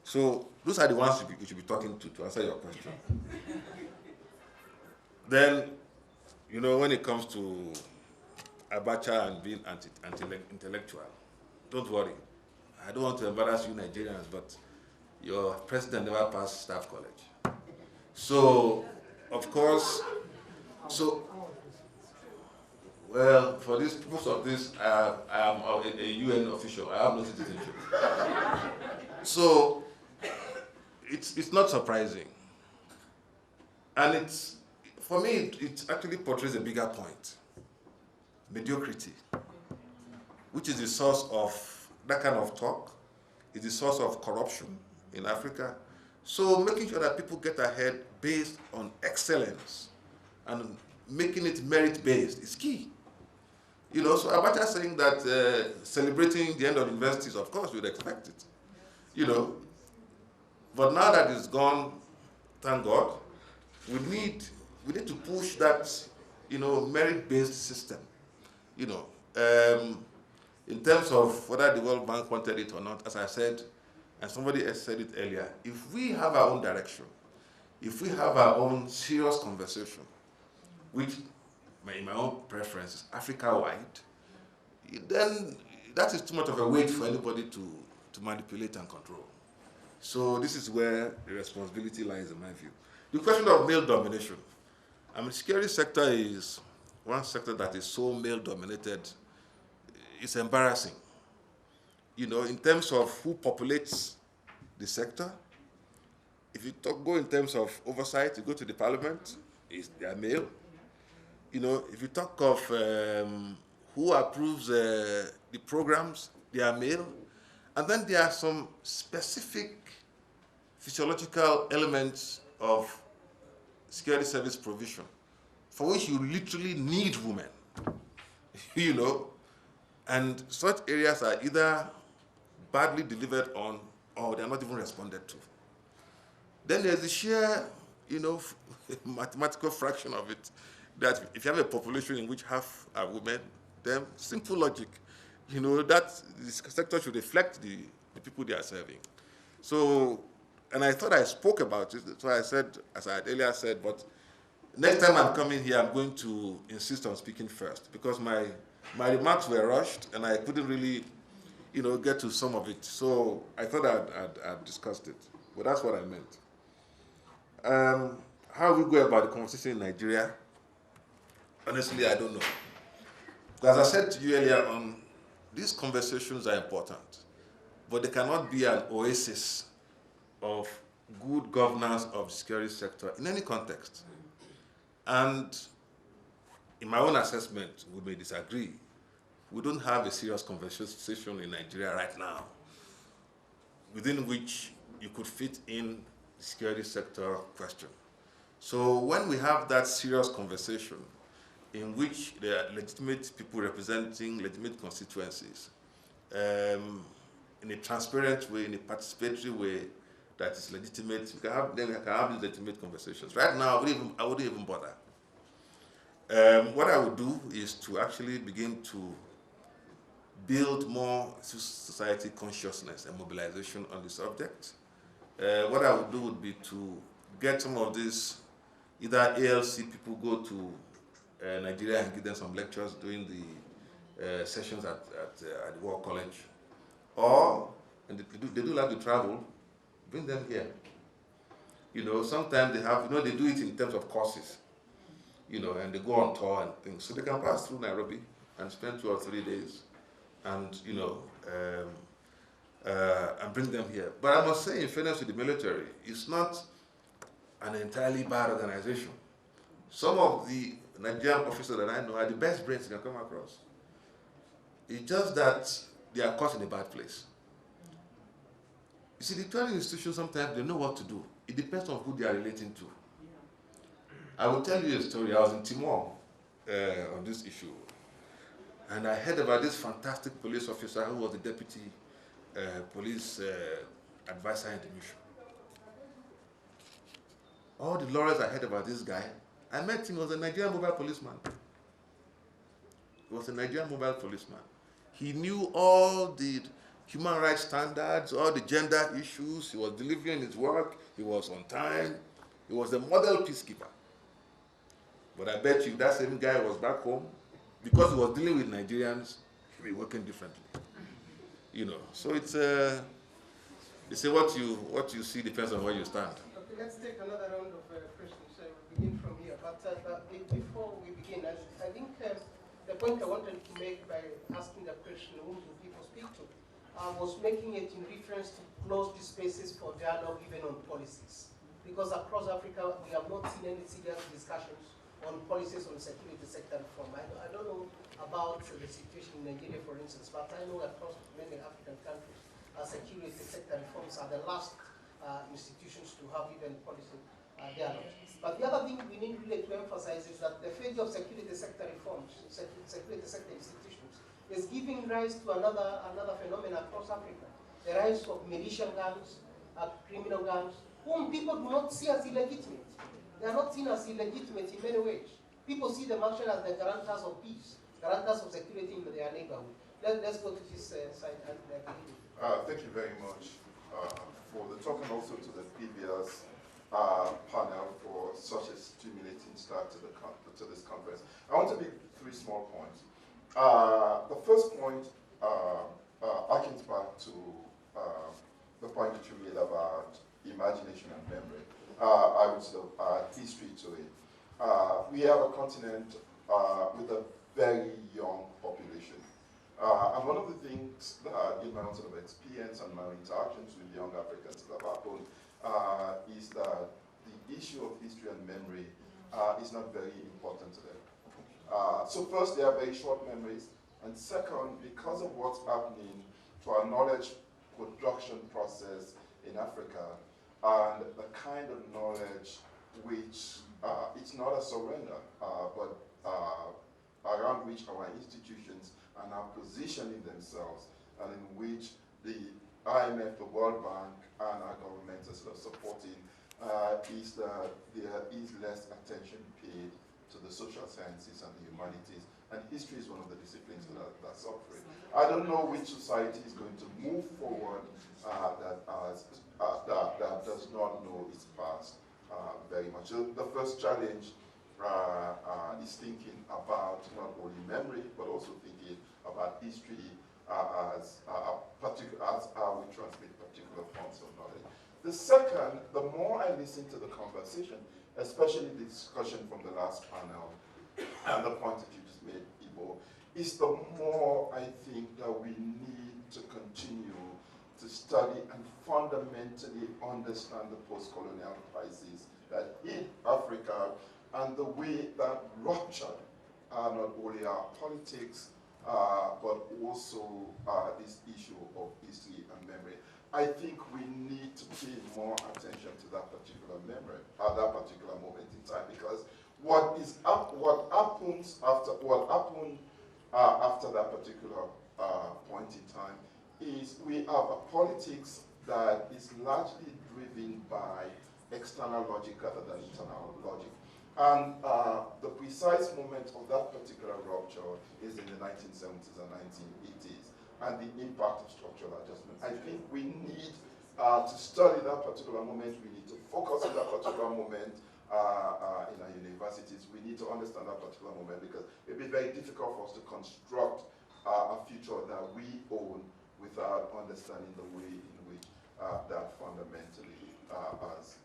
So those are the ones you should be talking to answer your question. Then, when it comes to Abacha and being anti-intellectual, don't worry. I don't want to embarrass you Nigerians, but your president never passed staff college. So, of course, well, for this purpose of this, I am a UN official. I have no citizenship. So, it's not surprising. And for me, it actually portrays a bigger point. Mediocrity, which is the source of that kind of talk, is the source of corruption in Africa. So making sure that people get ahead based on excellence and making it merit-based is key. So Abacha saying that celebrating the end of universities, of course, we'd expect it. But now that it's gone, thank God, we need to push that, merit-based system. In terms of whether the World Bank wanted it or not, as I said, and somebody else said it earlier, if we have our own direction, if we have our own serious conversation, which in my own preference is Africa-wide, then that is too much of a weight for anybody to manipulate and control. So this is where the responsibility lies, in my view. The question of male domination. The security sector is one sector that is so male-dominated. It's embarrassing. In terms of who populates the sector, if you go in terms of oversight, you go to the parliament, they are male. If you talk of who approves the programs, they are male. And then there are some specific physiological elements of security service provision for which you literally need women, and such areas are either badly delivered on or they're not even responded to. Then there's the sheer, mathematical fraction of it, that if you have a population in which half are women, then simple logic, that the sector should reflect the people they are serving. So, and I thought I spoke about it, so I said, as I had earlier said, but next time I'm coming here, I'm going to insist on speaking first, because my remarks were rushed, and I couldn't really, get to some of it. So I thought I'd discussed it, but that's what I meant. How we go about the conversation in Nigeria, honestly, I don't know. As I said to you earlier on, these conversations are important, but they cannot be an oasis of good governance of the security sector in any context. And in my own assessment, we may disagree. We don't have a serious conversation in Nigeria right now within which you could fit in the security sector question. So when we have that serious conversation in which there are legitimate people representing legitimate constituencies, in a transparent way, in a participatory way that is legitimate, then we can have these legitimate conversations. Right now, I wouldn't even bother. What I would do is to actually begin to build more society consciousness and mobilization on the subject. What I would do would be to get some of these, either ALC people go to Nigeria and give them some lectures during the sessions at the War College, or, and they do like to travel, bring them here. Sometimes they have, they do it in terms of courses, and they go on tour and things. So they can pass through Nairobi and spend 2 or 3 days and, and bring them here. But I must say, in fairness to the military, it's not an entirely bad organization. Some of the Nigerian officers that I know are the best brains you can come across. It's just that they are caught in a bad place. You see, the training institutions, sometimes they know what to do. It depends on who they are relating to. I will tell you a story. I was in Timor on this issue, and I heard about this fantastic police officer who was the deputy police advisor in the mission. All the laurels I heard about this guy, I met him. He was a Nigerian mobile policeman. He was a Nigerian mobile policeman. He knew all the human rights standards, all the gender issues. He was delivering his work. He was on time. He was a model peacekeeper. But I bet you that same guy was back home, because he was dealing with Nigerians, he was working differently. So it's they say what you see depends on where you stand. Okay, let's take another round of questions. We'll begin from here. But before we begin, I think the point I wanted to make by asking the question, whom do people speak to, was making it in reference to close the spaces for dialogue even on policies. Because across Africa, we have not seen any serious discussions on policies on security sector reform. I don't know about the situation in Nigeria, for instance, but I know across many African countries, security sector reforms are the last institutions to have even policy dialogue. But the other thing we need really to emphasize is that the failure of security sector reforms, security sector institutions, is giving rise to another phenomenon across Africa. The rise of militia gangs, criminal gangs, whom people do not see as illegitimate. They are not seen as illegitimate in many ways. People see them actually as the guarantors of peace, guarantors of security in their neighborhood. Let's go to this side. Thank you very much for the talk, and also to the previous panel for such a stimulating start to this conference. I want to make 3 small points. The first point harkens back to the point that you made about imagination and memory. I would say history to it. We have a continent with a very young population. And one of the things that in my own sort of experience and my interactions with young Africans that have happened is that the issue of history and memory is not very important to them. So first, they have very short memories. And second, because of what's happening to our knowledge production process in Africa, and the kind of knowledge which it's not a surrender, but around which our institutions are now positioning themselves, and in which the IMF, the World Bank, and our governments are sort of supporting, is that there is less attention paid to the social sciences and the humanities, and history is one of the disciplines that's suffering. I don't know which society is going to move forward that does not know its past very much. So the first challenge is thinking about not only memory, but also thinking about history as as how we transmit particular forms of knowledge. The second, the more I listen to the conversation, especially the discussion from the last panel, and the point that you just made, Ibo, is the more I think that we need to continue to study and fundamentally understand the post-colonial crisis that hit Africa and the way that ruptured not only our politics, but also this issue of history and memory. I think we need to pay more attention to that particular memory, at that particular moment in time, because what happened after that particular point in time is we have a politics that is largely driven by external logic rather than internal logic. And the precise moment of that particular rupture is in the 1970s and 1980s, and the impact of structural adjustment. I think we need to study that particular moment. We need to focus on that particular moment in our universities. We need to understand that particular moment, because it will be very difficult for us to construct a future that we own without understanding the way in which that fundamentally has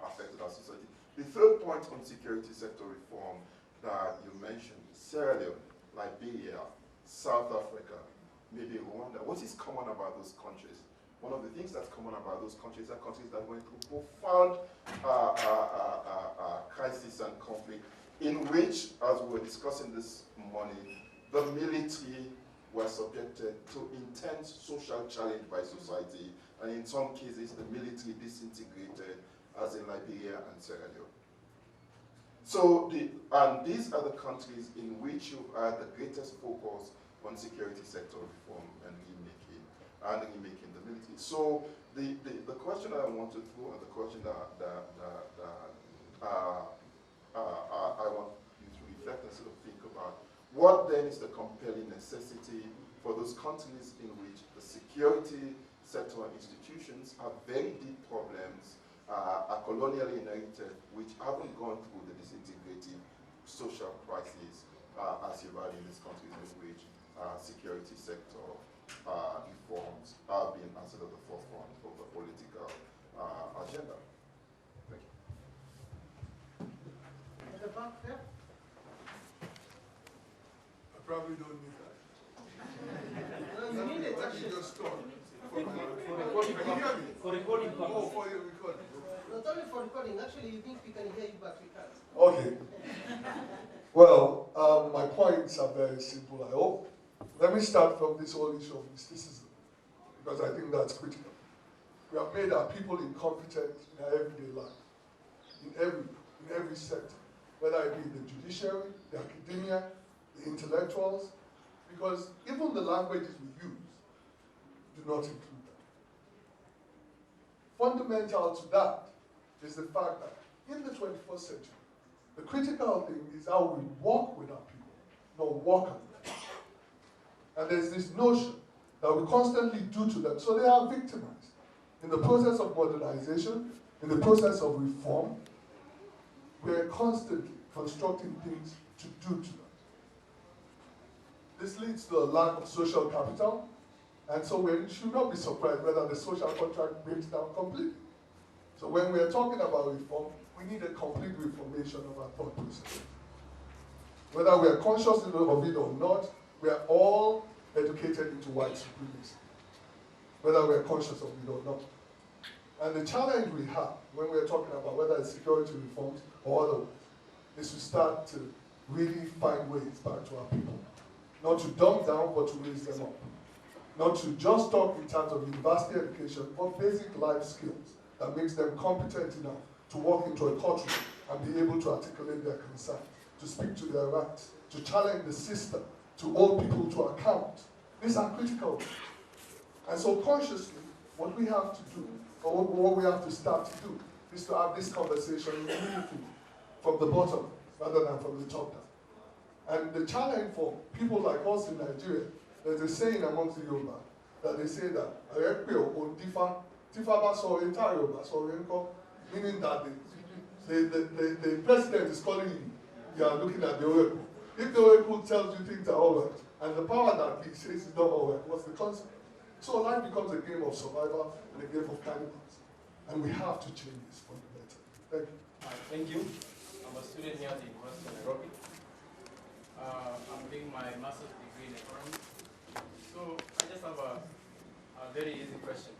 affected our society. The third point on security sector reform that you mentioned, Sierra Leone, Liberia, South Africa, maybe Rwanda. What is common about those countries? One of the things that's common about those countries are countries that went through profound crisis and conflict, in which, as we were discussing this morning, the military were subjected to intense social challenge by society, and in some cases, the military disintegrated, as in Liberia and Sierra Leone. So, and these are the countries in which you've had the greatest focus on security sector reform and remaking the military. So, the question that I want to throw, and the question that I want you to reflect and sort of think about, what then is the compelling necessity for those countries in which the security sector institutions have very deep problems, are colonially inherited, which haven't gone through the disintegrating social crisis as you've had in these countries in which security sector reforms have been at the forefront of the political agenda. Thank you. At the back there? I probably don't need that. No, you need it actually. Just talk. For recording. Can you hear me? For recording purposes. Oh, for your recording. Not only for recording, actually you think we can hear you, but we can't. Okay. Well, my points are very simple, I hope. Let me start from this whole issue of mysticism, because I think that's critical. We have made our people incompetent in our everyday life, in every sector, whether it be the judiciary, the academia, the intellectuals, because even the languages we use do not include that. Fundamental to that is the fact that in the 21st century, the critical thing is how we walk with our people, not walk on them. And there's this notion that we constantly do to them, so they are victimized. In the process of modernization, in the process of reform, we are constantly constructing things to do to them. This leads to a lack of social capital, and so we should not be surprised whether the social contract breaks down completely. So when we are talking about reform, we need a complete reformation of our thought process. Whether we are conscious of it or not, we are all educated into white supremacy, whether we are conscious of it or not. And the challenge we have when we are talking about whether it's security reforms or otherwise, is to start to really find ways back to our people. Not to dumb down, but to raise them up. Not to just talk in terms of university education, but basic life skills that makes them competent enough to walk into a courtroom and be able to articulate their concerns, to speak to their rights, to challenge the system, to hold people to account. These are critical. And so consciously, what we have to do, or what we have to start to do, is to have this conversation immediately from the bottom rather than from the top down. And the challenge for people like us in Nigeria, there's a saying amongst the Yoruba that they say that meaning that the president is calling you, you are looking at the oracle. If the oracle tells you things are all right, And the power that he says is not work, what's the concept? So life becomes a game of survival and a game of cannibals. And we have to change this fundamentally. Thank you. Thank you. I'm a student here at the University of Nairobi. I'm doing my master's degree in economics. So I just have a very easy question.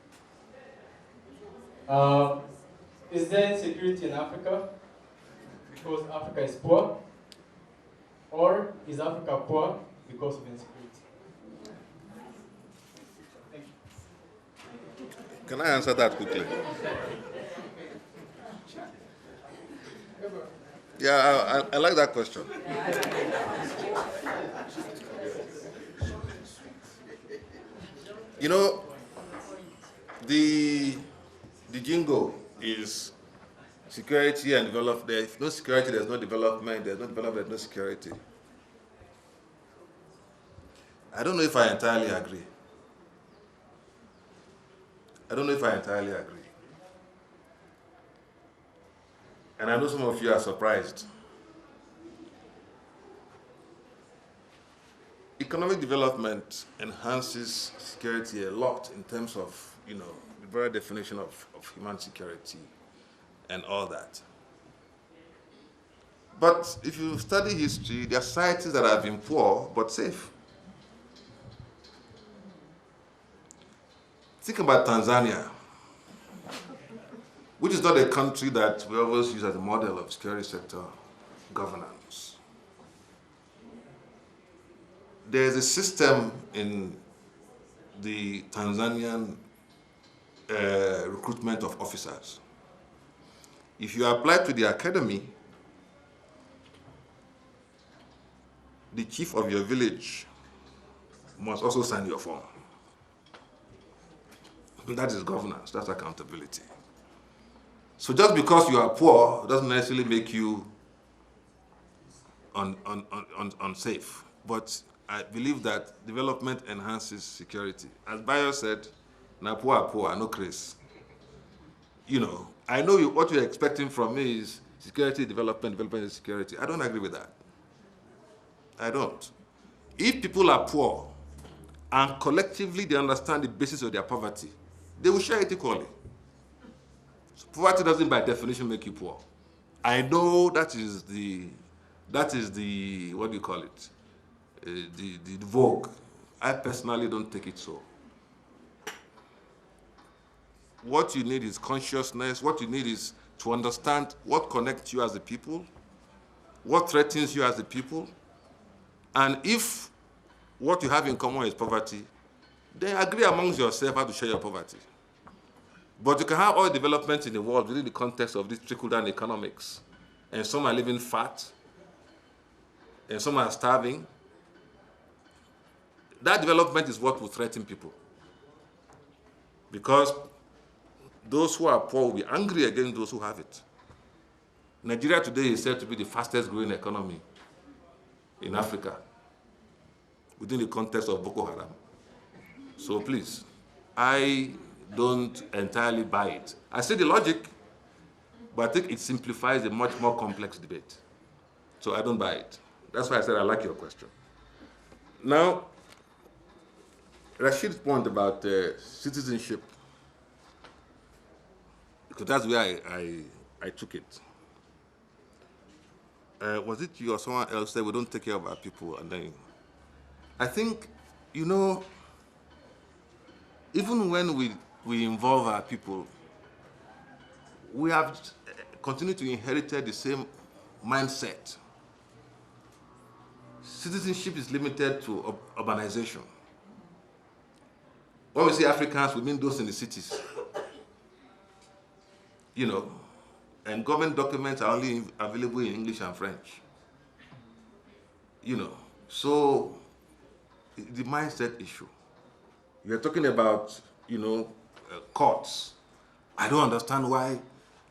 Is there insecurity in Africa because Africa is poor? Or is Africa poor because of insecurity? Thank you. Can I answer that quickly? Yeah, I like that question. You know, the jingo is security and development. There's no security, there's no development. There's no development, there's no security. I don't know if I entirely agree. I don't know if I entirely agree. And I know some of you are surprised. Economic development enhances security a lot in terms of, the very definition of human security and all that. But if you study history, there are societies that have been poor but safe. Think about Tanzania, which is not a country that we always use as a model of security sector governance. There is a system in the Tanzanian recruitment of officers. If you apply to the academy, the chief of your village must also sign your form. That is governance, that's accountability. So just because you are poor doesn't necessarily make you unsafe. But I believe that development enhances security. As Bayo said, na poor, no craze. I know what you're expecting from me is security, development is security. I don't agree with that. I don't. If people are poor and collectively they understand the basis of their poverty, they will share it equally. So poverty doesn't by definition make you poor. I know that is the what do you call it? The vogue. I personally don't take it so. What you need is consciousness. What you need is to understand what connects you as a people, what threatens you as a people, and if what you have in common is poverty, then agree amongst yourselves how to share your poverty. But you can have all development in the world within the context of this trickle-down economics, and some are living fat, and some are starving. That development is what will threaten people. Because those who are poor will be angry against those who have it. Nigeria today is said to be the fastest growing economy in Africa within the context of Boko Haram. So please, I don't entirely buy it. I see the logic, but I think it simplifies a much more complex debate. So I don't buy it. That's why I said I like your question. Now, Rashid's point about citizenship, because that's where I took it. Was it you or someone else said we don't take care of our people? And then I think, even when we involve our people, we have continued to inherit the same mindset. Citizenship is limited to urbanization. When we say Africans, we mean those in the cities. And government documents are only available in English and French. So the mindset issue. You're talking about, courts. I don't understand why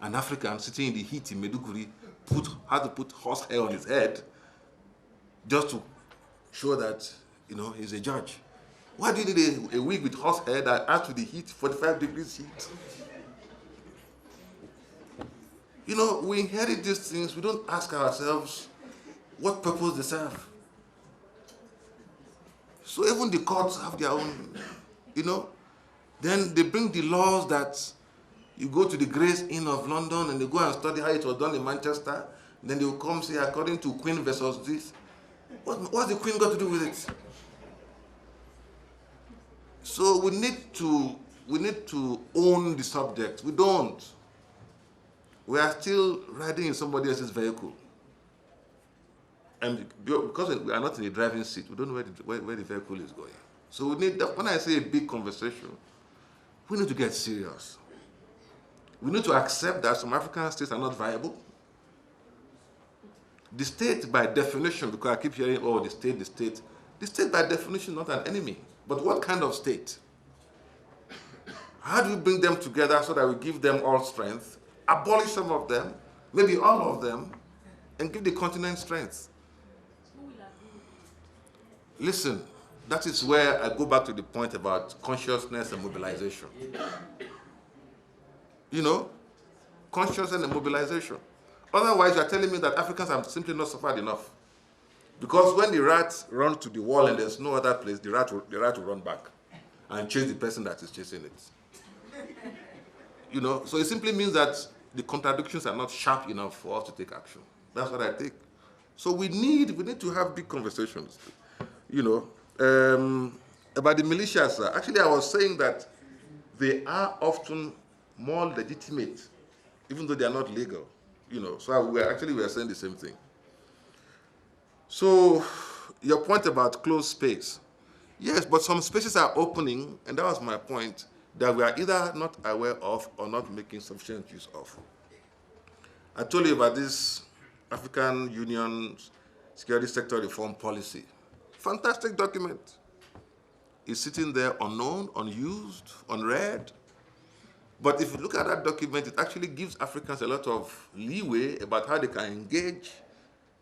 an African sitting in the heat in Maiduguri had to put horse hair on his head just to show that, he's a judge. Why do you need a wig with horse hair that adds to the heat, 45 degrees heat? We inherit these things. We don't ask ourselves what purpose they serve. So even the courts have their own, you know. Then they bring the laws that you go to the Grace Inn of London and they go and study how it was done in Manchester. Then they will come say, according to Queen versus this. What's the Queen got to do with it? So we need to own the subject. We don't. We are still riding in somebody else's vehicle. And because we are not in the driving seat, we don't know where the vehicle is going. So we need, when I say a big conversation, we need to get serious. We need to accept that some African states are not viable. The state, by definition, because I keep hearing, oh, the state by definition is not an enemy. But what kind of state? How do we bring them together so that we give them all strength, abolish some of them, maybe all of them, and give the continent strength? Listen, that is where I go back to the point about consciousness and mobilization. You know, consciousness and mobilization. Otherwise, you are telling me that Africans have simply not suffered enough. Because when the rat runs to the wall and there's no other place, the rat will run back and chase the person that is chasing it. You know, so it simply means that the contradictions are not sharp enough for us to take action. That's what I think. So we need to have big conversations. You know, about the militias. Actually, I was saying that they are often more legitimate, even though they are not legal. You know, so we were saying the same thing. So your point about closed space. Yes, but some spaces are opening, and that was my point, that we are either not aware of or not making sufficient use of. I told you about this African Union Security Sector Reform Policy. Fantastic document. It's sitting there unknown, unused, unread. But if you look at that document, it actually gives Africans a lot of leeway about how they can engage,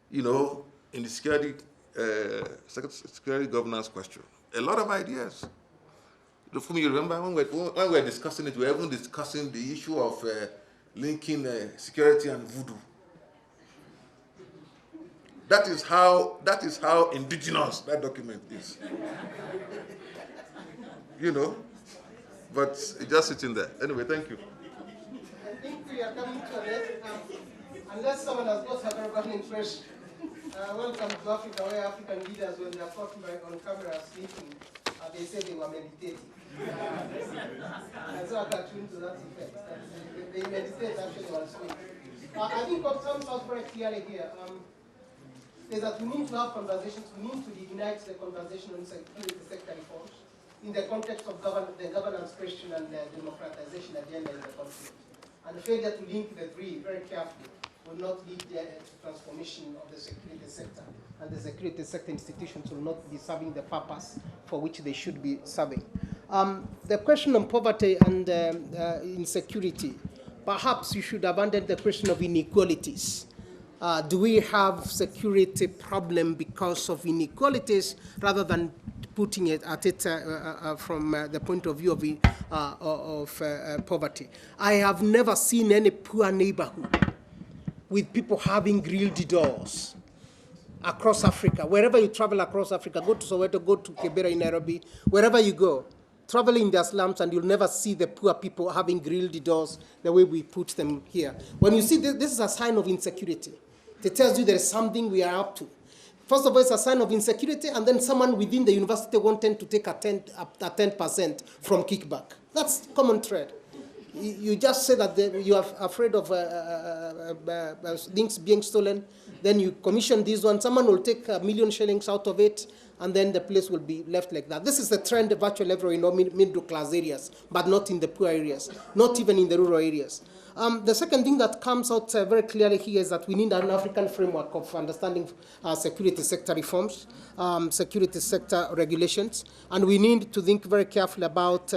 you know, in the security governance question. A lot of ideas. For me, you remember when we were discussing it, we were even discussing the issue of linking security and voodoo. That is how indigenous that document is. You know? But it's just sitting there. Anyway, thank you. I think we are coming to an end. Unless someone has got a very burning question. Welcome to Africa, where African leaders, when they are caught on camera sleeping, they say they were meditating. I saw a cartoon to that effect. They meditate actually while sleeping. I think what comes out very clearly here is that we need to have conversations, we need to reignite the conversation on security sector reforms in the context of the governance question and the democratization agenda in the country. And the failure to link the three very carefully will not lead to transformation of the security sector. And the security sector institutions will not be serving the purpose for which they should be serving. The question on poverty and insecurity, perhaps you should abandon the question of inequalities. Do we have security problem because of inequalities rather than putting it at it from the point of view of poverty? I have never seen any poor neighborhood with people having grilled doors across Africa. Wherever you travel across Africa, go to Soweto, go to Kibera in Nairobi, wherever you go, travel in their slums and you'll never see the poor people having grilled doors the way we put them here. When you see this is a sign of insecurity. It tells you there is something we are up to. First of all, it's a sign of insecurity, and then someone within the university wanted to take a 10% from kickback. That's common thread. You just say that you are afraid of things being stolen, then you commission this one, someone will take 1 million shillings out of it, and then the place will be left like that. This is the trend virtually everywhere in middle class areas, but not in the poor areas, not even in the rural areas. The second thing that comes out very clearly here is that we need an African framework of understanding security sector reforms, security sector regulations, and we need to think very carefully about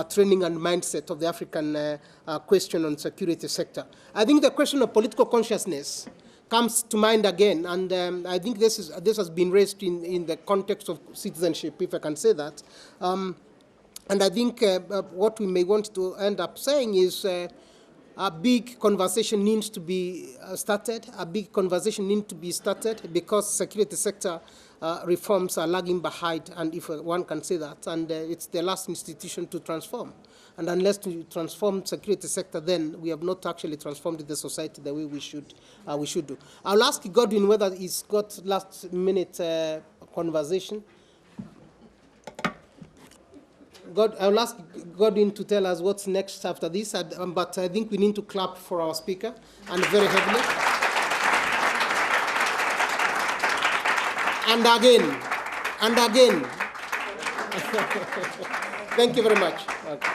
training and mindset of the African question on security sector. I think the question of political consciousness comes to mind again, and I think this has been raised in the context of citizenship, if I can say that. And I think what we may want to end up saying is a big conversation needs to be started. A big conversation needs to be started because security sector reforms are lagging behind, and if one can say that, and it's the last institution to transform. And unless to transform security sector, then we have not actually transformed the society the way we should do. I'll ask Godwin whether he's got last minute conversation. I'll ask Godwin to tell us what's next after this, but I think we need to clap for our speaker, and very heavily. And again, and again. Thank you very much. Okay.